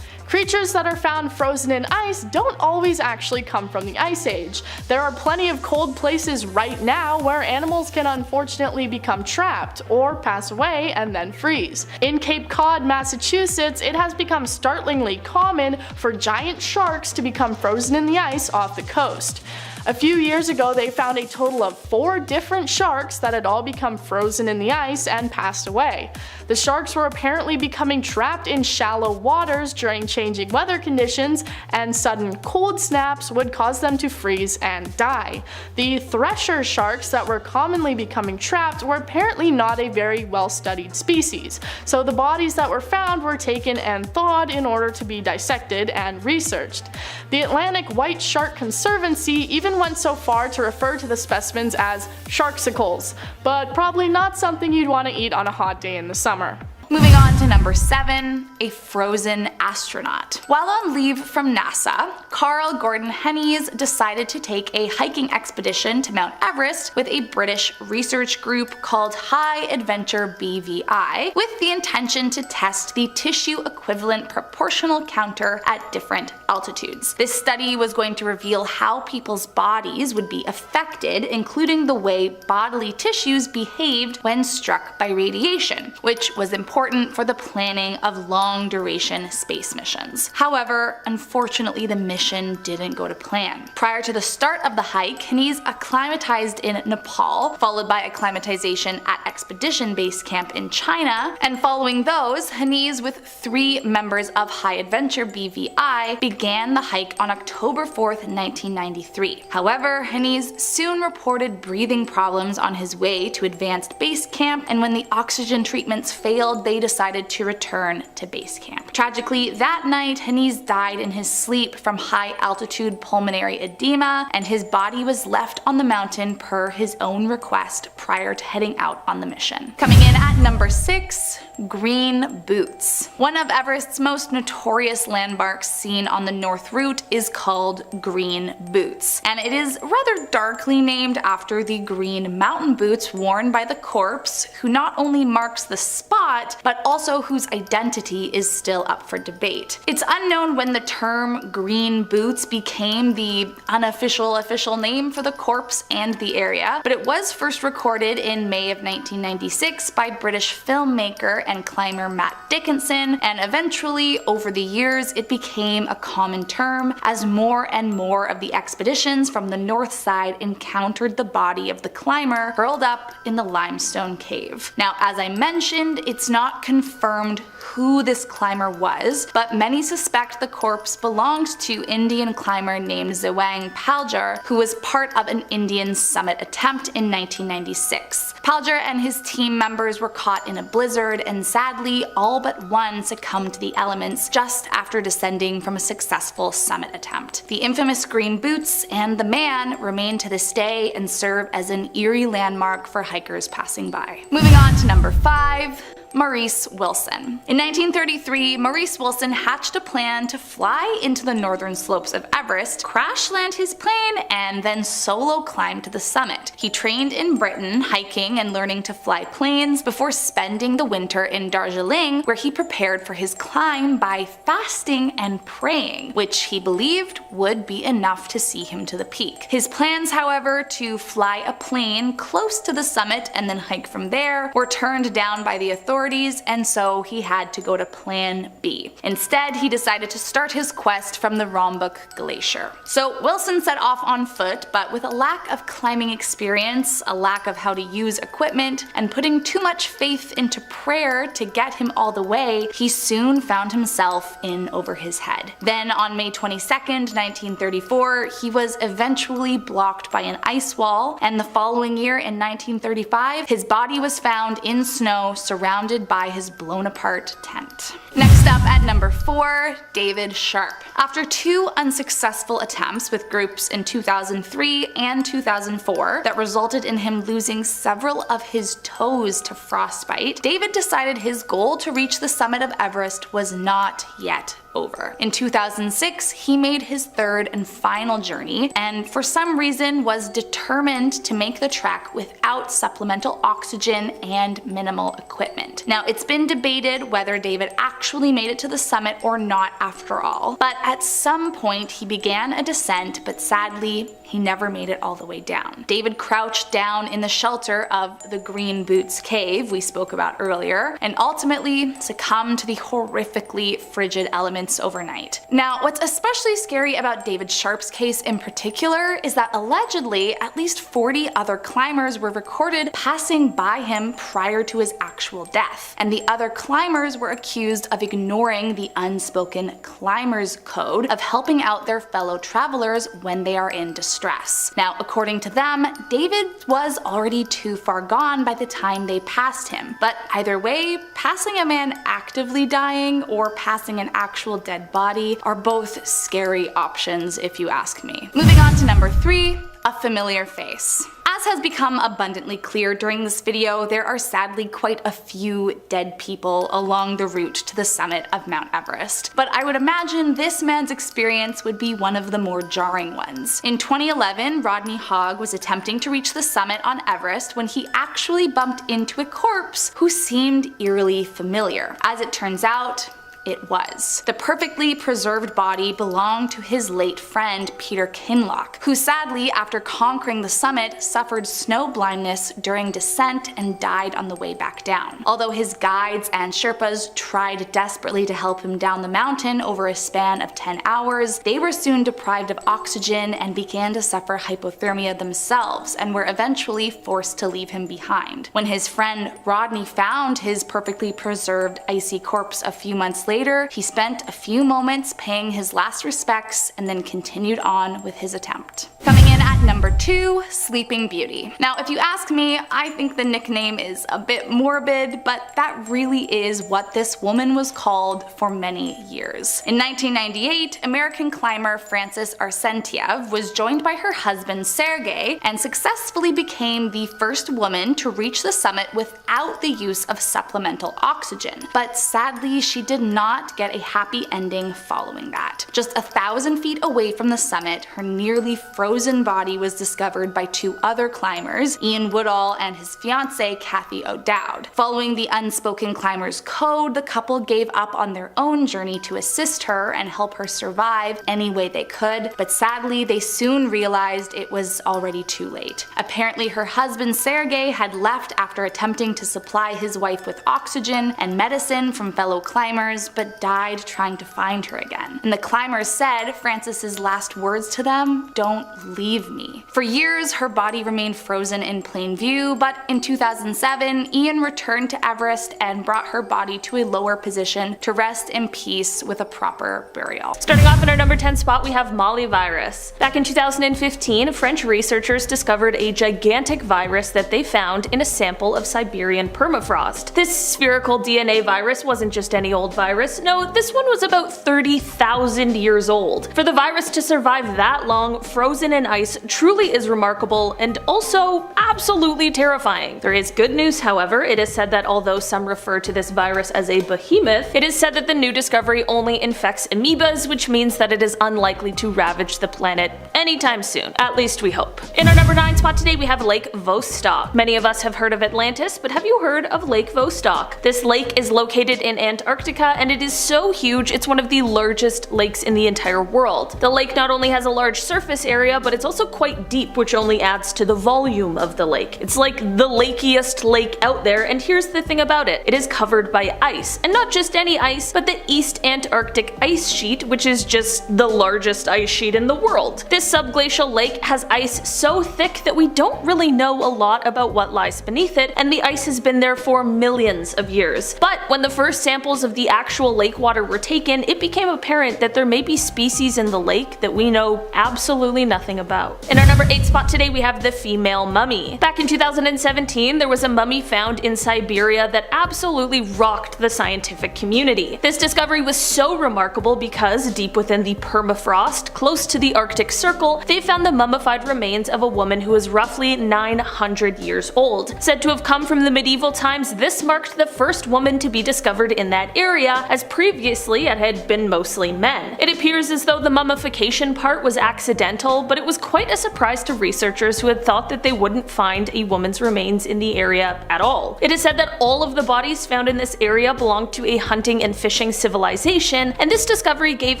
Creatures that are found frozen in ice don't always actually come from the Ice Age. There are plenty of cold places right now where animals can unfortunately become trapped, or pass away and then freeze. In Cape Cod, Massachusetts, it has become startlingly common for giant sharks to become frozen in the ice off the coast. A few years ago, they found a total of 4 different sharks that had all become frozen in the ice and passed away. The sharks were apparently becoming trapped in shallow waters during changing weather conditions, and sudden cold snaps would cause them to freeze and die. The thresher sharks that were commonly becoming trapped were apparently not a very well studied species, so the bodies that were found were taken and thawed in order to be dissected and researched. The Atlantic White Shark Conservancy even went so far to refer to the specimens as sharksicles, but probably not something you'd want to eat on a hot day in the summer. Moving on to number 7, a frozen astronaut. While on leave from NASA, Carl Gordon Hennies decided to take a hiking expedition to Mount Everest with a British research group called High Adventure BVI, with the intention to test the tissue equivalent proportional counter at different altitudes. This study was going to reveal how people's bodies would be affected, including the way bodily tissues behaved when struck by radiation, which was important for the planning of long-duration space missions. However, unfortunately, the mission didn't go to plan. Prior to the start of the hike, Hennies acclimatized in Nepal, followed by acclimatization at Expedition Base Camp in China, and following those, Hennies with 3 members of High Adventure BVI began the hike on October 4th, 1993. However, Hennies soon reported breathing problems on his way to advanced base camp, and when the oxygen treatments failed, they decided to return to base camp. Tragically, that night, Hennies died in his sleep from high altitude pulmonary edema, and his body was left on the mountain per his own request prior to heading out on the mission. Coming in at number 6, green boots. One of Everest's most notorious landmarks seen on the North Route is called Green Boots, and it is rather darkly named after the green mountain boots worn by the corpse, who not only marks the spot, but also whose identity is still up for debate. It's unknown when the term green boots became the unofficial official name for the corpse and the area, but it was first recorded in May of 1996 by British filmmaker and climber Matt Dickinson, and eventually, over the years, it became a common term as more and more of the expeditions from the north side encountered the body of the climber curled up in the limestone cave. Now, as I mentioned, it's not confirmed who this climber was, but many suspect the corpse belongs to Indian climber named Zewang Paljar, who was part of an Indian summit attempt in 1996. Paljar and his team members were caught in a blizzard, and sadly, all but one succumbed to the elements just after descending from a successful summit attempt. The infamous green boots and the man remain to this day and serve as an eerie landmark for hikers passing by. Moving on to number 5, Maurice Wilson. In 1933, Maurice Wilson hatched a plan to fly into the northern slopes of Everest, crash land his plane, and then solo climb to the summit. He trained in Britain, hiking and learning to fly planes, before spending the winter in Darjeeling, where he prepared for his climb by fasting and praying, which he believed would be enough to see him to the peak. His plans, however, to fly a plane close to the summit and then hike from there were turned down by the authorities, and so he had to go to plan B. Instead, he decided to start his quest from the Rombuk Glacier. So Wilson set off on foot, but with a lack of climbing experience, a lack of how to use equipment, and putting too much faith into prayer to get him all the way, he soon found himself in over his head. Then on May 22nd, 1934, he was eventually blocked by an ice wall, and the following year in 1935, his body was found in snow surrounded by his blown apart tent. Next up at number 4, David Sharp. After 2 unsuccessful attempts with groups in 2003 and 2004 that resulted in him losing several of his toes to frostbite, David decided his goal to reach the summit of Everest was not yet over. In 2006, he made his 3rd and final journey, and for some reason was determined to make the trek without supplemental oxygen and minimal equipment. Now, it's been debated whether David actually made it to the summit or not after all, but at some point he began a descent, but sadly, he never made it all the way down. David crouched down in the shelter of the Green Boots cave we spoke about earlier, and ultimately succumbed to the horrifically frigid elements overnight. Now, what's especially scary about David Sharp's case in particular is that allegedly at least 40 other climbers were recorded passing by him prior to his actual death, and the other climbers were accused of ignoring the unspoken climber's code of helping out their fellow travelers when they are in distress. Now, according to them, David was already too far gone by the time they passed him, but either way, passing a man actively dying or passing an actual dead body are both scary options if you ask me. Moving on to number 3, a familiar face. As has become abundantly clear during this video, there are sadly quite a few dead people along the route to the summit of Mount Everest. But I would imagine this man's experience would be one of the more jarring ones. In 2011, Rodney Hogg was attempting to reach the summit on Everest when he actually bumped into a corpse who seemed eerily familiar. As it turns out, it was. The perfectly preserved body belonged to his late friend Peter Kinloch, who sadly, after conquering the summit, suffered snow blindness during descent and died on the way back down. Although his guides and Sherpas tried desperately to help him down the mountain over a span of 10 hours, they were soon deprived of oxygen and began to suffer hypothermia themselves and were eventually forced to leave him behind. When his friend Rodney found his perfectly preserved icy corpse a few months later, he spent a few moments paying his last respects and then continued on with his attempt. Coming in at number 2, Sleeping Beauty. Now, if you ask me, I think the nickname is a bit morbid, but that really is what this woman was called for many years. In 1998, American climber Frances Arsenyev was joined by her husband Sergei and successfully became the first woman to reach the summit without the use of supplemental oxygen. But sadly, she did not get a happy ending following that. Just 1,000 feet away from the summit, her nearly frozen body was discovered by 2 other climbers, Ian Woodall and his fiancée Kathy O'Dowd. Following the unspoken climber's code, the couple gave up on their own journey to assist her and help her survive any way they could, but sadly they soon realized it was already too late. Apparently her husband Sergei had left after attempting to supply his wife with oxygen and medicine from fellow climbers, but died trying to find her again. And the climbers said Frances's last words to them, "Don't leave me." For years, her body remained frozen in plain view, but in 2007, Ian returned to Everest and brought her body to a lower position to rest in peace with a proper burial. Starting off in our number 10 spot, we have Mali virus. Back in 2015, French researchers discovered a gigantic virus that they found in a sample of Siberian permafrost. This spherical DNA virus wasn't just any old virus. No, this one was about 30,000 years old. For the virus to survive that long, frozen in ice, truly is remarkable and also absolutely terrifying. There is good news, however. It is said that although some refer to this virus as a behemoth, it is said that the new discovery only infects amoebas, which means that it is unlikely to ravage the planet anytime soon. At least we hope. In our number 9 spot today, we have Lake Vostok. Many of us have heard of Atlantis, but have you heard of Lake Vostok? This lake is located in Antarctica and it is so huge it's one of the largest lakes in the entire world. The lake not only has a large surface area, but it's also quite deep, which only adds to the volume of the lake. It's like the lakiest lake out there, and here's the thing about it. It is covered by ice, and not just any ice, but the East Antarctic ice sheet, which is just the largest ice sheet in the world. This subglacial lake has ice so thick that we don't really know a lot about what lies beneath it, and the ice has been there for millions of years. But when the first samples of the actual lake water were taken, it became apparent that there may be species in the lake that we know absolutely nothing about. In our number 8 spot today, we have the female mummy. Back in 2017, there was a mummy found in Siberia that absolutely rocked the scientific community. This discovery was so remarkable because deep within the permafrost, close to the Arctic Circle, they found the mummified remains of a woman who was roughly 900 years old. Said to have come from the medieval times, this marked the first woman to be discovered in that area, as previously it had been mostly men. It appears as though the mummification part was accidental, but it was quite a surprise to researchers who had thought that they wouldn't find a woman's remains in the area at all. It is said that all of the bodies found in this area belonged to a hunting and fishing civilization, and this discovery gave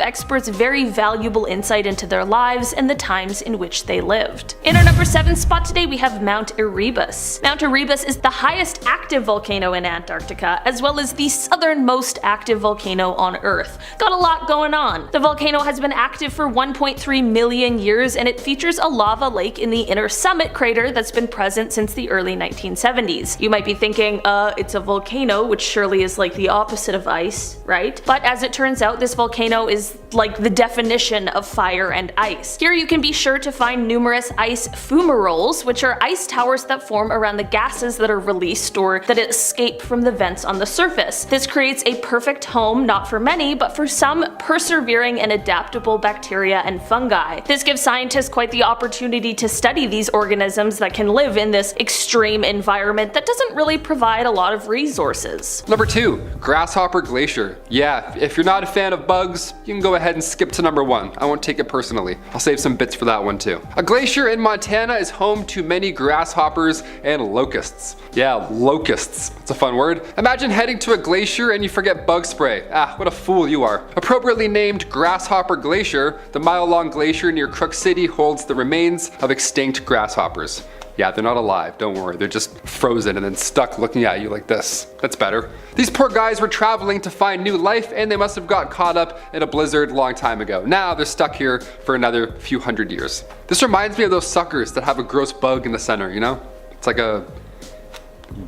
experts very valuable insight into their lives and the times in which they lived. In our number 7 spot today, we have Mount Erebus. Mount Erebus is the highest active volcano in Antarctica, as well as the southernmost active volcano on Earth. Got a lot going on. The volcano has been active for 1.3 million years, and it features a lava lake in the inner summit crater that's been present since the early 1970s. You might be thinking, it's a volcano, which surely is like the opposite of ice, right? But as it turns out, this volcano is like the definition of fire and ice. Here you can be sure to find numerous ice fumaroles, which are ice towers that form around the gases that are released or that escape from the vents on the surface. This creates a perfect home not for many, but for some persevering and adaptable bacteria and fungi. This gives scientists quite the opportunity opportunity to study these organisms that can live in this extreme environment that doesn't really provide a lot of resources. Number 2, Grasshopper Glacier. Yeah, if you're not a fan of bugs, you can go ahead and skip to number 1. I won't take it personally. I'll save some bits for that one too. A glacier in Montana is home to many grasshoppers and locusts. Yeah, locusts. It's a fun word. Imagine heading to a glacier and you forget bug spray. Ah, what a fool you are. Appropriately named Grasshopper Glacier, the mile-long glacier near Crook City holds the remains of extinct grasshoppers. Yeah, they're not alive, don't worry. They're just frozen and then stuck looking at you like this. That's better. These poor guys were traveling to find new life and they must have got caught up in a blizzard a long time ago. Now they're stuck here for another few hundred years. This reminds me of those suckers that have a gross bug in the center, you know? It's like a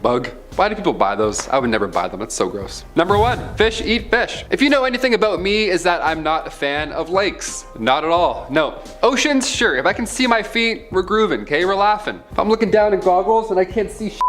bug. Why do people buy those? I would never buy them, that's so gross. Number 1, fish eat fish. If you know anything about me, is that I'm not a fan of lakes. Not at all, no. Oceans, sure, if I can see my feet, we're grooving, okay, we're laughing. If I'm looking down in goggles and I can't see shit,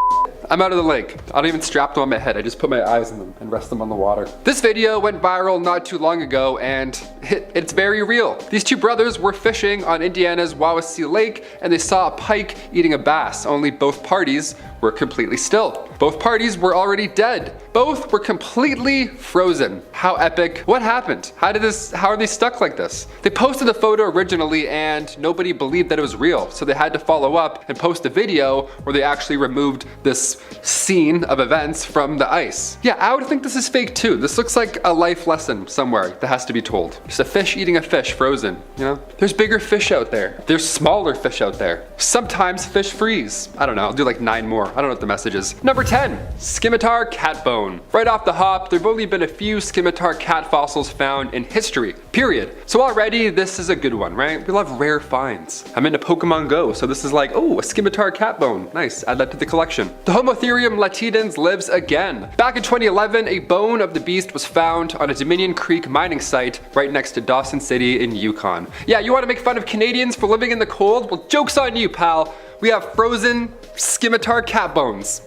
I'm out of the lake. I don't even strap them on my head, I just put my eyes in them and rest them on the water. This video went viral not too long ago and it's very real. These two brothers were fishing on Indiana's Wawasee Lake and they saw a pike eating a bass, only both parties were completely still. Both parties were already dead. Both were completely frozen. How epic. What happened? How are they stuck like this? They posted the photo originally and nobody believed that it was real, so they had to follow up and post a video where they actually removed this scene of events from the ice. Yeah, I would think this is fake too. This looks like a life lesson somewhere that has to be told. Just a fish eating a fish frozen, you know? There's bigger fish out there. There's smaller fish out there. Sometimes fish freeze. I don't know, I'll do like 9 more. I don't know what the message is. Number 10, scimitar cat bone. Right off the hop, there've only been a few scimitar cat fossils found in history, period. So already this is a good one, right? We love rare finds. I'm into Pokemon Go, so this is like, oh, a scimitar cat bone. Nice, add that to the collection. The Homotherium latidens lives again. Back in 2011, a bone of the beast was found on a Dominion Creek mining site right next to Dawson City in Yukon. Yeah, you want to make fun of Canadians for living in the cold? Well, joke's on you, pal. We have frozen scimitar cat bones.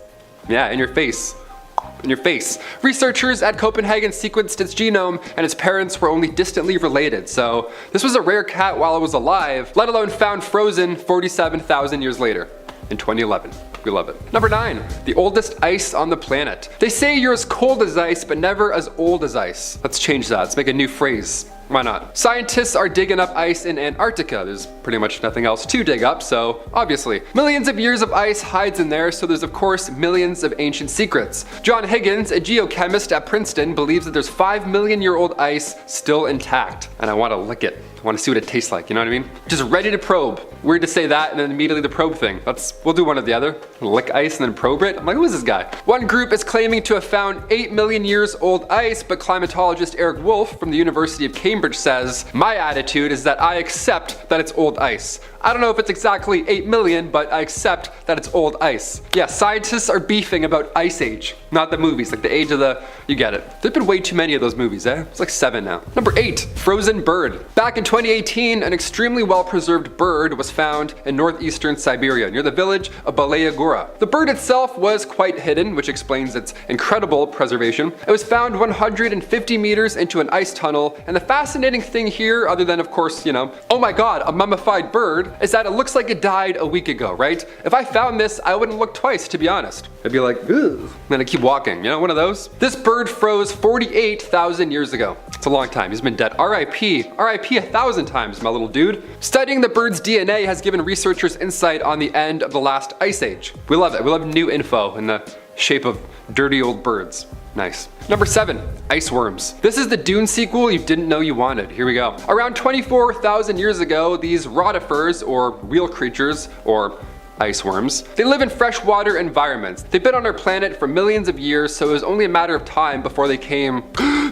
Yeah, in your face. In your face. Researchers at Copenhagen sequenced its genome and its parents were only distantly related, so this was a rare cat while it was alive, let alone found frozen 47,000 years later in 2011. We love it. Number 9, the oldest ice on the planet. They say you're as cold as ice, but never as old as ice. Let's change that. Let's make a new phrase. Why not? Scientists are digging up ice in Antarctica. There's pretty much nothing else to dig up, so obviously. Millions of years of ice hides in there, so there's of course millions of ancient secrets. John Higgins, a geochemist at Princeton, believes that there's 5 million year old ice still intact. And I want to lick it. I want to see what it tastes like, you know what I mean? Just ready to probe. Weird to say that and then immediately the probe thing. We'll do one or the other. Lick ice and then probe it. I'm like, who is this guy? One group is claiming to have found 8 million years old ice, but climatologist Eric Wolf from the University of Cambridge says, my attitude is that I accept that it's old ice. I don't know if it's exactly 8 million, but I accept that it's old ice. Yeah, scientists are beefing about Ice Age, not the movies, like the age of the, you get it. There've been way too many of those movies, eh? It's like 7 now. Number 8, frozen bird. Back in 2018, an extremely well-preserved bird was found in northeastern Siberia, near the village of Balaya Gora. The bird itself was quite hidden, which explains its incredible preservation. It was found 150 meters into an ice tunnel, and the fascinating thing here, other than of course, you know, oh my god, a mummified bird, is that it looks like it died a week ago, right? If I found this, I wouldn't look twice, to be honest. I'd be like, ugh, and then I keep walking, you know, one of those. This bird froze 48,000 years ago. It's a long time, he's been dead. RIP 1,000 times, my little dude. Studying the bird's DNA has given researchers insight on the end of the last ice age. We love it, we love new info in the shape of dirty old birds. Nice. Number 7, ice worms. This is the Dune sequel you didn't know you wanted. Here we go. Around 24,000 years ago, these rotifers, or wheel creatures, or ice worms, they live in freshwater environments. They've been on our planet for millions of years, so it was only a matter of time before they came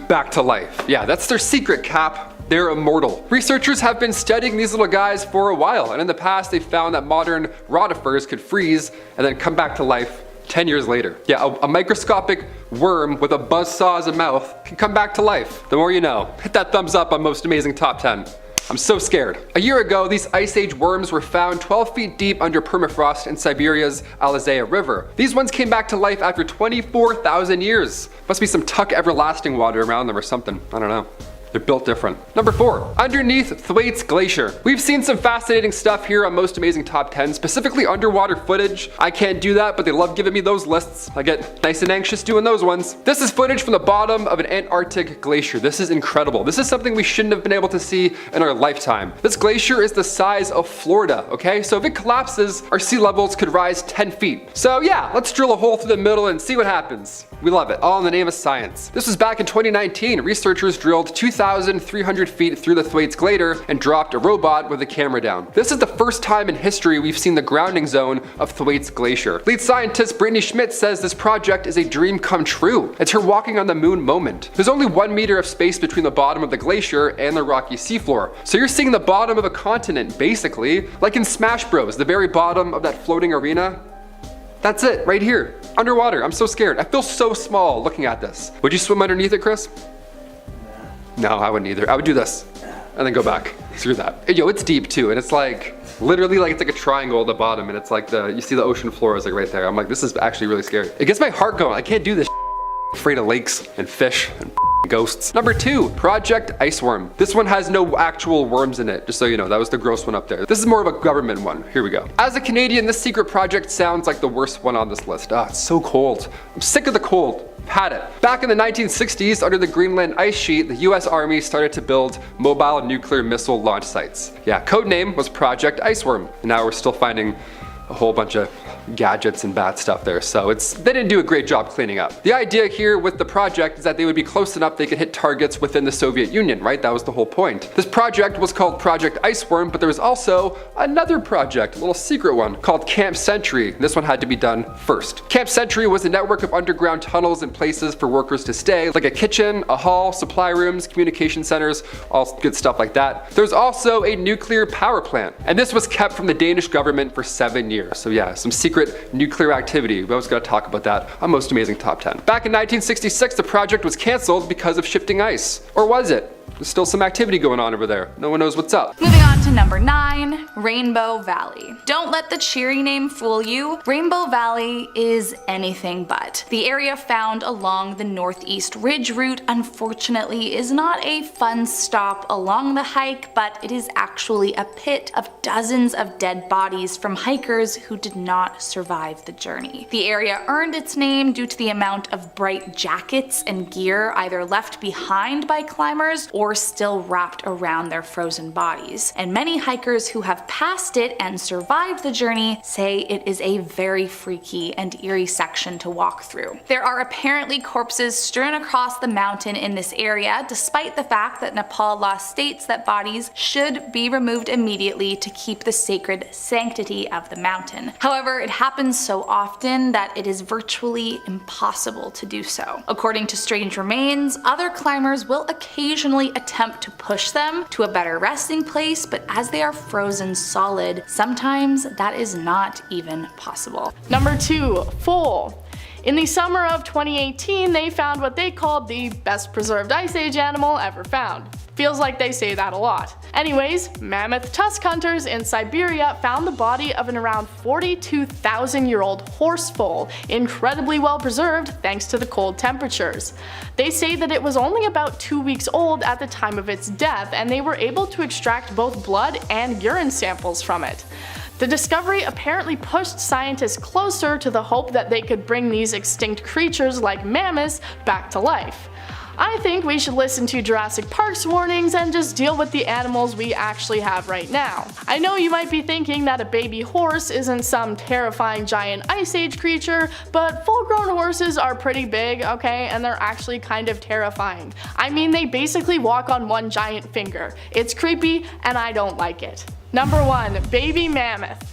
back to life. Yeah, that's their secret, Cap. They're immortal. Researchers have been studying these little guys for a while, and in the past they found that modern rotifers could freeze and then come back to life 10 years later. Yeah, a microscopic worm with a buzzsaw as a mouth can come back to life. The more you know. Hit that thumbs up on Most Amazing Top 10. I'm so scared. A year ago, these Ice Age worms were found 12 feet deep under permafrost in Siberia's Alizaya River. These ones came back to life after 24,000 years. Must be some Tuck Everlasting water around them or something. I don't know. They're built different. Number 4, underneath Thwaites Glacier. We've seen some fascinating stuff here on Most Amazing Top 10, specifically underwater footage. I can't do that, but they love giving me those lists. I get nice and anxious doing those ones. This is footage from the bottom of an Antarctic glacier. This is incredible. This is something we shouldn't have been able to see in our lifetime. This glacier is the size of Florida, okay? So if it collapses, our sea levels could rise 10 feet. So yeah, let's drill a hole through the middle and see what happens. We love it, all in the name of science. This was back in 2019. Researchers drilled 2,300 feet through the Thwaites Glacier and dropped a robot with a camera down. This is the first time in history we've seen the grounding zone of Thwaites Glacier. Lead scientist Brittany Schmidt says this project is a dream come true. It's her walking on the moon moment. There's only 1 meter of space between the bottom of the glacier and the rocky seafloor. So you're seeing the bottom of a continent, basically, like in Smash Bros, the very bottom of that floating arena. That's it, right here, underwater. I'm so scared. I feel so small looking at this. Would you swim underneath it, Chris? No, I wouldn't either. I would do this and then go back. Screw that. Yo, it's deep too, and it's like literally like it's like a triangle at the bottom, and it's like you see the ocean floor is like right there. I'm like, this is actually really scary. It gets my heart going. I can't do this. I'm afraid of lakes and fish and ghosts. Number 2, Project Iceworm. This one has no actual worms in it, just so you know. That was the gross one up there. This is more of a government one. Here we go. As a Canadian, this secret project sounds like the worst one on this list. Ah, it's so cold. I'm sick of the cold. Had it. Back in the 1960s, under the Greenland ice sheet, the US Army started to build mobile nuclear missile launch sites. Yeah, codename was Project Iceworm. And now we're still finding a whole bunch of gadgets and bad stuff there, so they didn't do a great job cleaning up. The idea here with the project is that they would be close enough they could hit targets within the Soviet Union, right? That was the whole point. This project was called Project Iceworm, but there was also another project, a little secret one, called Camp Century. This one had to be done first. Camp Century was a network of underground tunnels and places for workers to stay, like a kitchen, a hall, supply rooms, communication centers, all good stuff like that. There's also a nuclear power plant, and this was kept from the Danish government for 7 years. So yeah, some secret nuclear activity. We always got to talk about that on Most Amazing Top 10. Back in 1966, the project was canceled because of shifting ice. Or was it? There's still some activity going on over there. No one knows what's up. Moving on to number 9, Rainbow Valley. Don't let the cheery name fool you. Rainbow Valley is anything but. The area found along the Northeast Ridge route, unfortunately, is not a fun stop along the hike, but it is actually a pit of dozens of dead bodies from hikers who did not survive the journey. The area earned its name due to the amount of bright jackets and gear either left behind by climbers or still wrapped around their frozen bodies. And many hikers who have passed it and survived the journey say it is a very freaky and eerie section to walk through. There are apparently corpses strewn across the mountain in this area, despite the fact that Nepal law states that bodies should be removed immediately to keep the sacred sanctity of the mountain. However, it happens so often that it is virtually impossible to do so. According to Strange Remains, other climbers will occasionally attempt to push them to a better resting place, but as they are frozen solid, sometimes that is not even possible. Number 2, Foal. In the summer of 2018, they found what they called the best preserved Ice Age animal ever found. Feels like they say that a lot. Anyways, mammoth tusk hunters in Siberia found the body of an around 42,000-year-old horse foal, incredibly well preserved thanks to the cold temperatures. They say that it was only about 2 weeks old at the time of its death, and they were able to extract both blood and urine samples from it. The discovery apparently pushed scientists closer to the hope that they could bring these extinct creatures like mammoths back to life. I think we should listen to Jurassic Park's warnings and just deal with the animals we actually have right now. I know you might be thinking that a baby horse isn't some terrifying giant ice age creature, but full-grown horses are pretty big, okay, and they're actually kind of terrifying. I mean, they basically walk on one giant finger. It's creepy and I don't like it. Number 1, baby mammoth.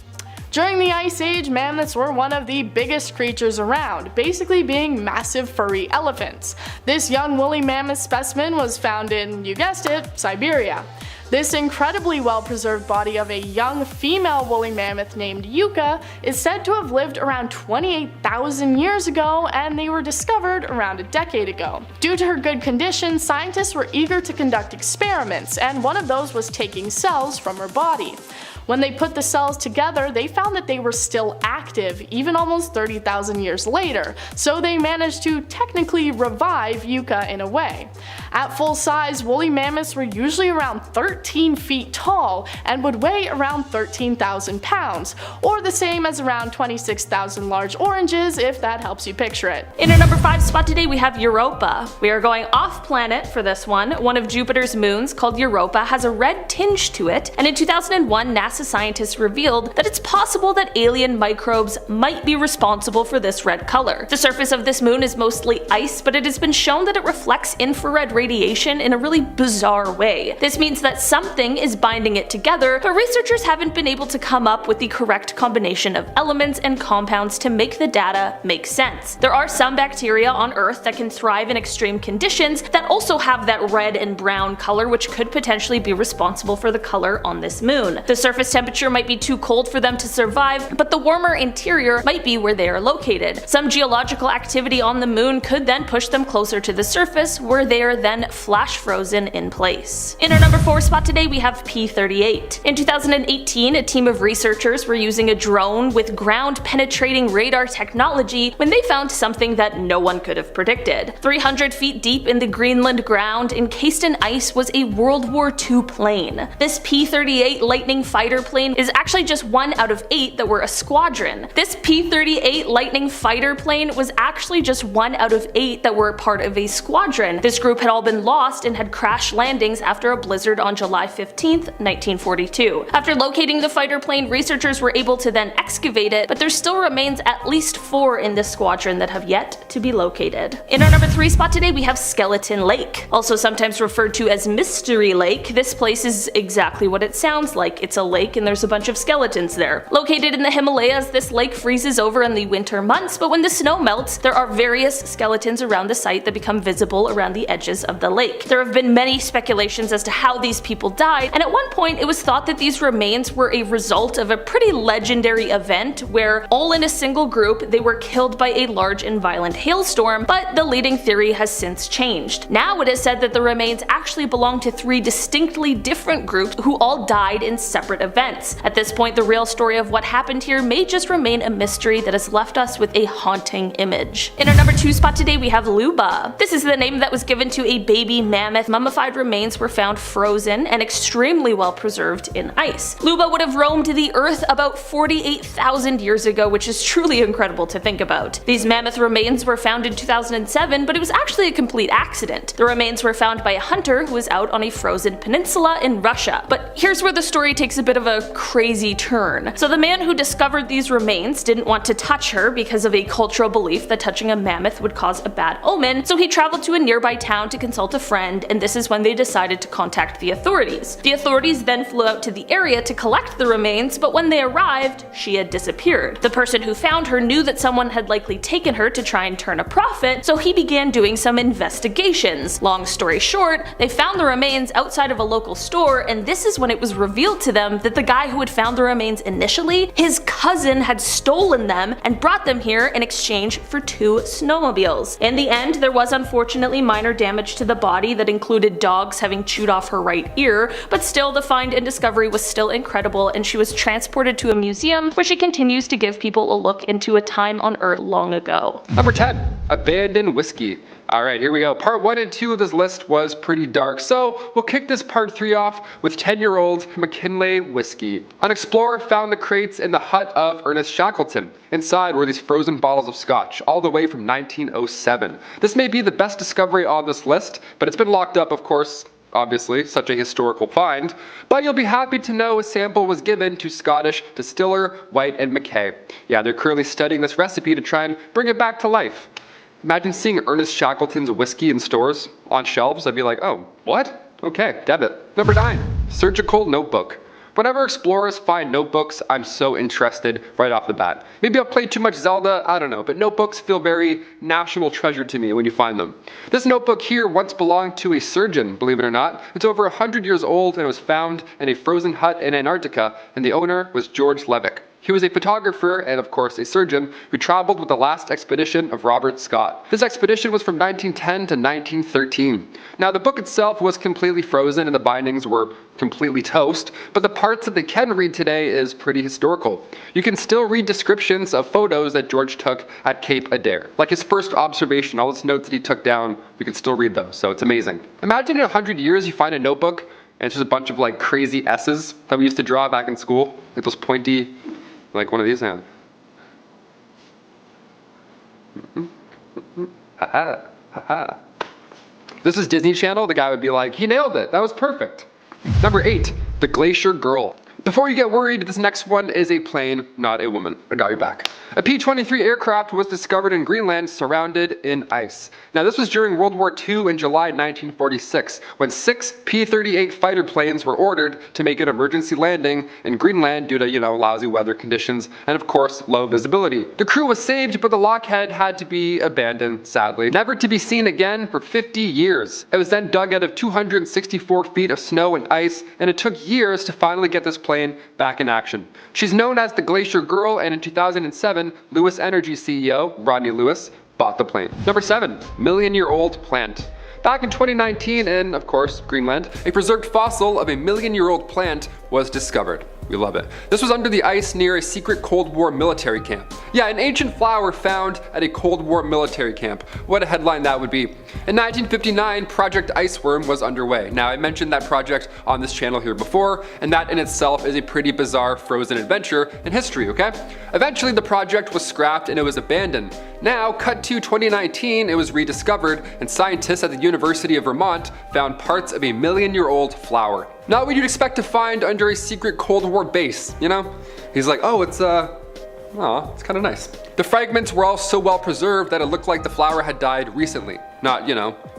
During the Ice Age, mammoths were one of the biggest creatures around, basically being massive furry elephants. This young woolly mammoth specimen was found in, you guessed it, Siberia. This incredibly well-preserved body of a young female woolly mammoth named Yuka is said to have lived around 28,000 years ago, and they were discovered around a decade ago. Due to her good condition, scientists were eager to conduct experiments, and one of those was taking cells from her body. When they put the cells together, they found that they were still active, even almost 30,000 years later, so they managed to technically revive Yucca in a way. At full size, woolly mammoths were usually around 13 feet tall and would weigh around 13,000 pounds, or the same as around 26,000 large oranges if that helps you picture it. In our number 5 spot today we have Europa. We are going off planet for this one. One of Jupiter's moons, called Europa, has a red tinge to it, and in 2001 NASA scientists revealed that it's possible that alien microbes might be responsible for this red color. The surface of this moon is mostly ice, but it has been shown that it reflects infrared radiation in a really bizarre way. This means that something is binding it together, but researchers haven't been able to come up with the correct combination of elements and compounds to make the data make sense. There are some bacteria on Earth that can thrive in extreme conditions that also have that red and brown color, which could potentially be responsible for the color on this moon. The surface temperature might be too cold for them to survive, but the warmer interior might be where they are located. Some geological activity on the moon could then push them closer to the surface, where they are then flash frozen in place. In our number 4 spot today we have P38. In 2018, a team of researchers were using a drone with ground penetrating radar technology when they found something that no one could have predicted. 300 feet deep in the Greenland ground, encased in ice, was a World War II plane. This P-38 Lightning fighter plane is actually just one out of 8 that were a squadron. This P-38 Lightning fighter plane was actually just one out of 8 that were part of a squadron. This group had all been lost and had crash landings after a blizzard on July 15th, 1942. After locating the fighter plane, researchers were able to then excavate it, but there still remains at least 4 in this squadron that have yet to be located. In our number 3 spot today we have Skeleton Lake. Also sometimes referred to as Mystery Lake, this place is exactly what it sounds like. It's a lake and there's a bunch of skeletons there. Located in the Himalayas, this lake freezes over in the winter months, but when the snow melts, there are various skeletons around the site that become visible around the edges of the lake. There have been many speculations as to how these people died, and at one point it was thought that these remains were a result of a pretty legendary event where, all in a single group, they were killed by a large and violent hailstorm, but the leading theory has since changed. Now it is said that the remains actually belong to 3 distinctly different groups who all died in separate events. At this point, the real story of what happened here may just remain a mystery that has left us with a haunting image. In our number 2 spot today we have Luba. This is the name that was given to a baby mammoth. Mummified remains were found frozen and extremely well preserved in ice. Luba would have roamed the earth about 48,000 years ago, which is truly incredible to think about. These mammoth remains were found in 2007, but it was actually a complete accident. The remains were found by a hunter who was out on a frozen peninsula in Russia. But here's where the story takes a bit of a crazy turn. So the man who discovered these remains didn't want to touch her because of a cultural belief that touching a mammoth would cause a bad omen, so he traveled to a nearby town to consult a friend, and this is when they decided to contact the authorities. The authorities then flew out to the area to collect the remains, but when they arrived, she had disappeared. The person who found her knew that someone had likely taken her to try and turn a profit, so he began doing some investigations. Long story short, they found the remains outside of a local store, and this is when it was revealed to them that the guy who had found the remains initially, his cousin had stolen them and brought them here in exchange for 2 snowmobiles. In the end, there was unfortunately minor damage to the body that included dogs having chewed off her right ear, but still the find and discovery was still incredible, and she was transported to a museum where she continues to give people a look into a time on Earth long ago. Number 10, abandoned whiskey. Alright, here we go. Part 1 and 2 of this list was pretty dark, so we'll kick this part 3 off with 10-year-old McKinley whiskey. An explorer found the crates in the hut of Ernest Shackleton. Inside were these frozen bottles of scotch, all the way from 1907. This may be the best discovery on this list, but it's been locked up, of course. Obviously, such a historical find, but you'll be happy to know a sample was given to Scottish distiller White and Mackay. Yeah, they're currently studying this recipe to try and bring it back to life. Imagine seeing Ernest Shackleton's whiskey in stores, on shelves. I'd be like, oh, what? Okay, debit. Number 9, surgical notebook. Whenever explorers find notebooks, I'm so interested right off the bat. Maybe I've played too much Zelda, I don't know, but notebooks feel very national treasure to me when you find them. This notebook here once belonged to a surgeon, believe it or not. It's over 100 years old and it was found in a frozen hut in Antarctica, and the owner was George Levick. He was a photographer and, of course, a surgeon who traveled with the last expedition of Robert Scott. This expedition was from 1910 to 1913. Now, the book itself was completely frozen and the bindings were completely toast, but the parts that they can read today is pretty historical. You can still read descriptions of photos that George took at Cape Adair. Like his first observation, all his notes that he took down, you can still read those, so it's amazing. Imagine in 100 years you find a notebook and it's just a bunch of like crazy S's that we used to draw back in school, like those pointy, like one of these hands. Ha ha. This is Disney Channel, the guy would be like, he nailed it, that was perfect. Number 8, the Glacier Girl. Before you get worried, this next one is a plane, not a woman. I got your back. A P-23 aircraft was discovered in Greenland surrounded in ice. Now this was during World War II in July 1946, when 6 P-38 fighter planes were ordered to make an emergency landing in Greenland due to, lousy weather conditions and of course low visibility. The crew was saved, but the Lockheed had to be abandoned, sadly. Never to be seen again for 50 years. It was then dug out of 264 feet of snow and ice, and it took years to finally get this plane back in action. She's known as the Glacier Girl, and in 2007, Lewis Energy CEO, Rodney Lewis, bought the plane. Number 7, million-year-old plant. Back in 2019 in, of course, Greenland, a preserved fossil of a million-year-old plant was discovered. We love it. This was under the ice near a secret Cold War military camp. Yeah, an ancient flower found at a Cold War military camp. What a headline that would be. In 1959, Project Iceworm was underway. Now, I mentioned that project on this channel here before, and that in itself is a pretty bizarre frozen adventure in history, okay? Eventually, the project was scrapped and it was abandoned. Now, cut to 2019, it was rediscovered, and scientists at the University of Vermont found parts of a million-year-old flower. Not what you'd expect to find under a secret Cold War base, He's like, oh, it's kind of nice. The fragments were all so well preserved that it looked like the flower had died recently, not,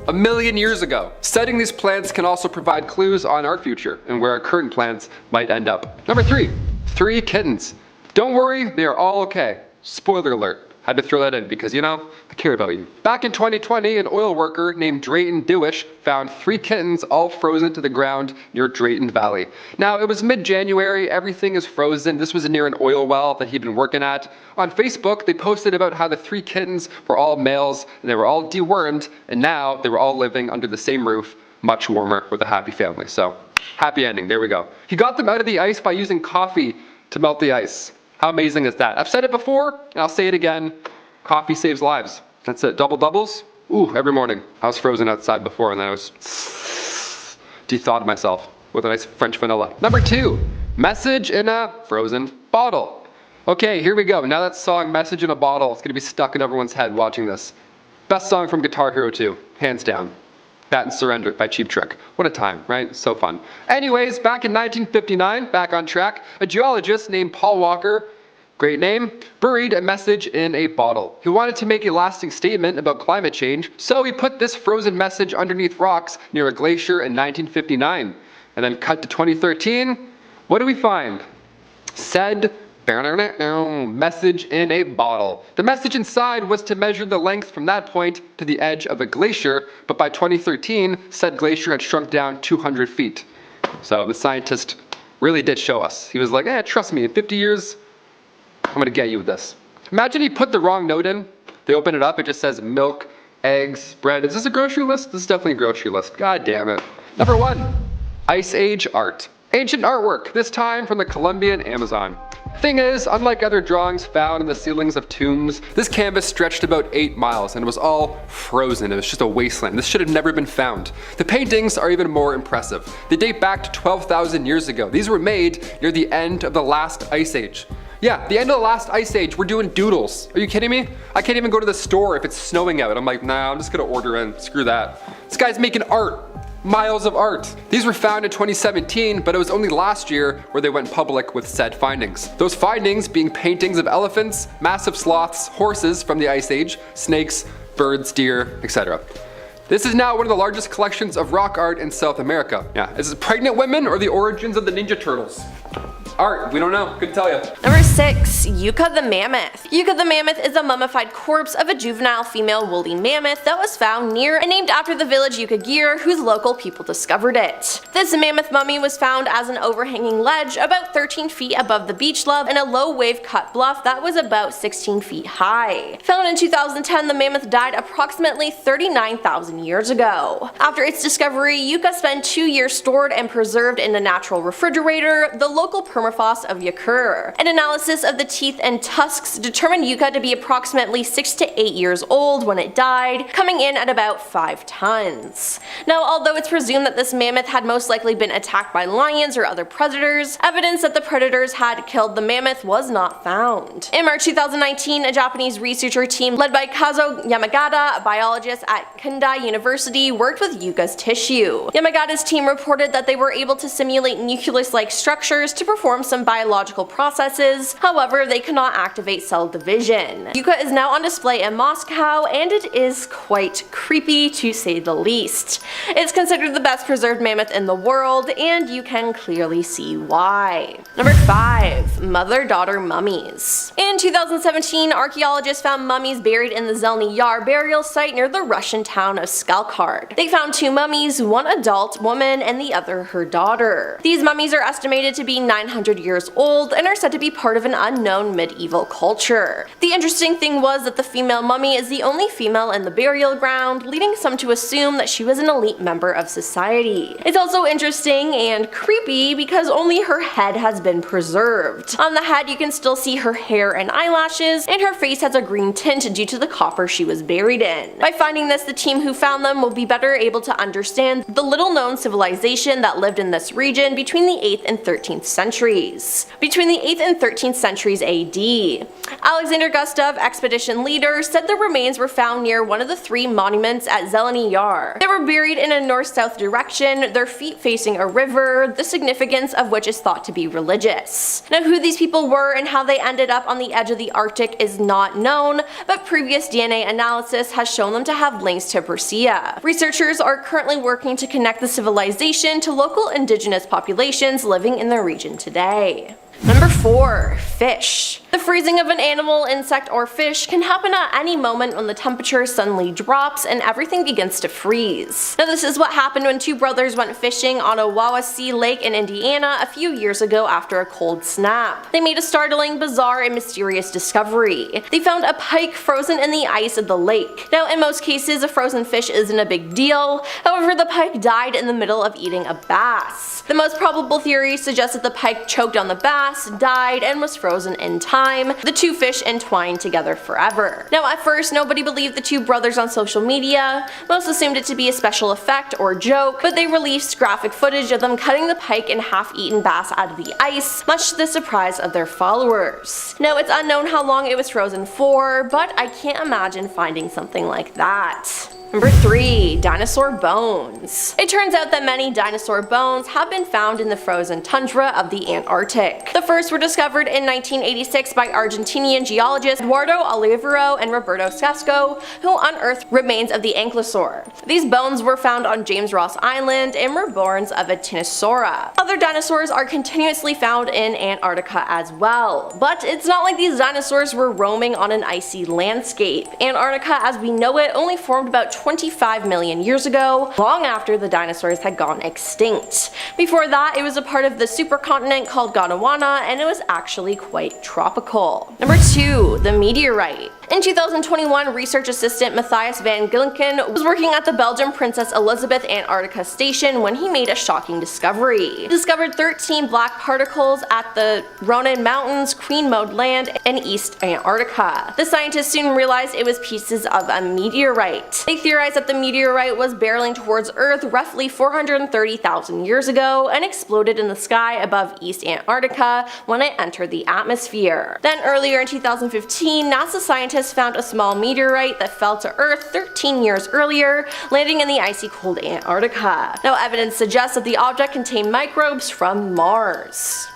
a million years ago. Studying these plants can also provide clues on our future and where our current plants might end up. Number 3, 3 kittens. Don't worry, they are all okay. Spoiler alert. Had to throw that in because, I care about you. Back in 2020, an oil worker named Drayton Dewish found 3 kittens all frozen to the ground near Drayton Valley. Now, it was mid-January, everything is frozen. This was near an oil well that he'd been working at. On Facebook, they posted about how the 3 kittens were all males and they were all dewormed, and now they were all living under the same roof, much warmer with a happy family. So, happy ending, there we go. He got them out of the ice by using coffee to melt the ice. How amazing is that? I've said it before, and I'll say it again. Coffee saves lives. That's it. Double doubles? Ooh, every morning. I was frozen outside before, and then I was de-thawed myself with a nice French vanilla. Number 2, message in a frozen bottle. Okay, here we go. Now that song, Message in a Bottle, is going to be stuck in everyone's head watching this. Best song from Guitar Hero 2, hands down. That and Surrender by Cheap Trick. What a time, right? So fun. Anyways, back in 1959, back on track, a geologist named Paul Walker, great name, buried a message in a bottle. He wanted to make a lasting statement about climate change, so he put this frozen message underneath rocks near a glacier in 1959. And then cut to 2013, what do we find? Said message in a bottle. The message inside was to measure the length from that point to the edge of a glacier, but by 2013, said glacier had shrunk down 200 feet. So the scientist really did show us. He was like, trust me, in 50 years, I'm gonna get you with this. Imagine he put the wrong note in. They open it up, it just says milk, eggs, bread. Is this a grocery list? This is definitely a grocery list. God damn it. Number 1, Ice Age art. Ancient artwork, this time from the Colombian Amazon. Thing is, unlike other drawings found in the ceilings of tombs, this canvas stretched about 8 miles and it was all frozen. It was just a wasteland. This should have never been found. The paintings are even more impressive. They date back to 12,000 years ago. These were made near the end of the last ice age. Yeah, the end of the last ice age, we're doing doodles. Are you kidding me? I can't even go to the store if it's snowing out. I'm like, nah, I'm just gonna order in, screw that. This guy's making art. Miles of art. These were found in 2017, but it was only last year where they went public with said findings. Those findings being paintings of elephants, massive sloths, horses from the Ice Age, snakes, birds, deer, etc. This is now one of the largest collections of rock art in South America. Yeah, is it pregnant women or the origins of the Ninja Turtles? Art, we don't know. Couldn't tell you. Number 6. Yucca the mammoth. Yucca the mammoth is a mummified corpse of a juvenile female woolly mammoth that was found near and named after the village Yucca, whose local people discovered it. This mammoth mummy was found as an overhanging ledge about 13 feet above the beach level in a low wave cut bluff that was about 16 feet high. Found in 2010, the mammoth died approximately 39,000 years ago. After its discovery, Yucca spent 2 years stored and preserved in a natural refrigerator, the local permafrost of Yucca. An analysis of the teeth and tusks determined Yucca to be approximately 6 to 8 years old when it died, coming in at about 5 tons. Now, although it's presumed that this mammoth had most likely been attacked by lions or other predators, evidence that the predators had killed the mammoth was not found. In March 2019, a Japanese researcher team led by Kazuo Yamagata, a biologist at Kundai University, worked with Yucca's tissue. Yamagata's team reported that they were able to simulate nucleus-like structures to perform some biological processes, however, they could not activate cell division. Yucca is now on display in Moscow, and it is quite creepy to say the least. It's considered the best preserved mammoth in the world, and you can clearly see why. Number 5. Mother-daughter mummies. In 2017, archaeologists found mummies buried in the Zelny Yar burial site near the Russian town of Skalkard. They found 2 mummies, one adult woman and the other her daughter. These mummies are estimated to be 900 years old and are said to be part of an unknown medieval culture. The interesting thing was that the female mummy is the only female in the burial ground, leading some to assume that she was an elite member of society. It's also interesting and creepy because only her head has been preserved. On the head you can still see her hair and eyelashes, and her face has a green tint due to the copper she was buried in. By finding this, the team who found them will be better able to understand the little known civilization that lived in this region between the 8th and 13th centuries. Between the 8th and 13th centuries AD. Alexander Gustav, expedition leader, said the remains were found near one of the 3 monuments at Zeleny Yar. They were buried in a north-south direction, their feet facing a river, the significance of which is thought to be religious. Now, who these people were and how they ended up on the edge of the Arctic is not known, but previous DNA analysis has shown them to have links to Persea. Researchers are currently working to connect the civilization to local indigenous populations living in the region today. Number 4. Fish. The freezing of an animal, insect, or fish can happen at any moment when the temperature suddenly drops and everything begins to freeze. Now, this is what happened when 2 brothers went fishing on a Wawasee Lake in Indiana a few years ago after a cold snap. They made a startling, bizarre, and mysterious discovery. They found a pike frozen in the ice of the lake. Now, in most cases, a frozen fish isn't a big deal. However, the pike died in the middle of eating a bass. The most probable theory suggests that the pike choked on the bass, died, and was frozen in time, the 2 fish entwined together forever. Now, at first, nobody believed the 2 brothers on social media. Most assumed it to be a special effect or joke, but they released graphic footage of them cutting the pike and half-eaten bass out of the ice, much to the surprise of their followers. Now, it's unknown how long it was frozen for, but I can't imagine finding something like that. Number 3. Dinosaur bones. It turns out that many dinosaur bones have been found in the frozen tundra of the Antarctic. The first were discovered in 1986 by Argentinian geologists Eduardo Olivero and Roberto Sasco, who unearthed remains of the ankylosaur. These bones were found on James Ross Island and were bones of a Tinosaura. Other dinosaurs are continuously found in Antarctica as well, but it's not like these dinosaurs were roaming on an icy landscape. Antarctica as we know it only formed about 25 million years ago, long after the dinosaurs had gone extinct. Before that, it was a part of the supercontinent called Gondwana, and it was actually quite tropical. Number 2. The meteorite. In 2021, research assistant Matthias van Gilken was working at the Belgian Princess Elizabeth Antarctica Station when he made a shocking discovery. He discovered 13 black particles at the Ronan Mountains, Queen Maud Land, and East Antarctica. The scientists soon realized it was pieces of a meteorite. They theorized that the meteorite was barreling towards Earth roughly 430,000 years ago and exploded in the sky above East Antarctica when it entered the atmosphere. Then earlier in 2015, NASA scientists found a small meteorite that fell to Earth 13 years earlier, landing in the icy cold Antarctica. Now, evidence suggests that the object contained microbes from Mars.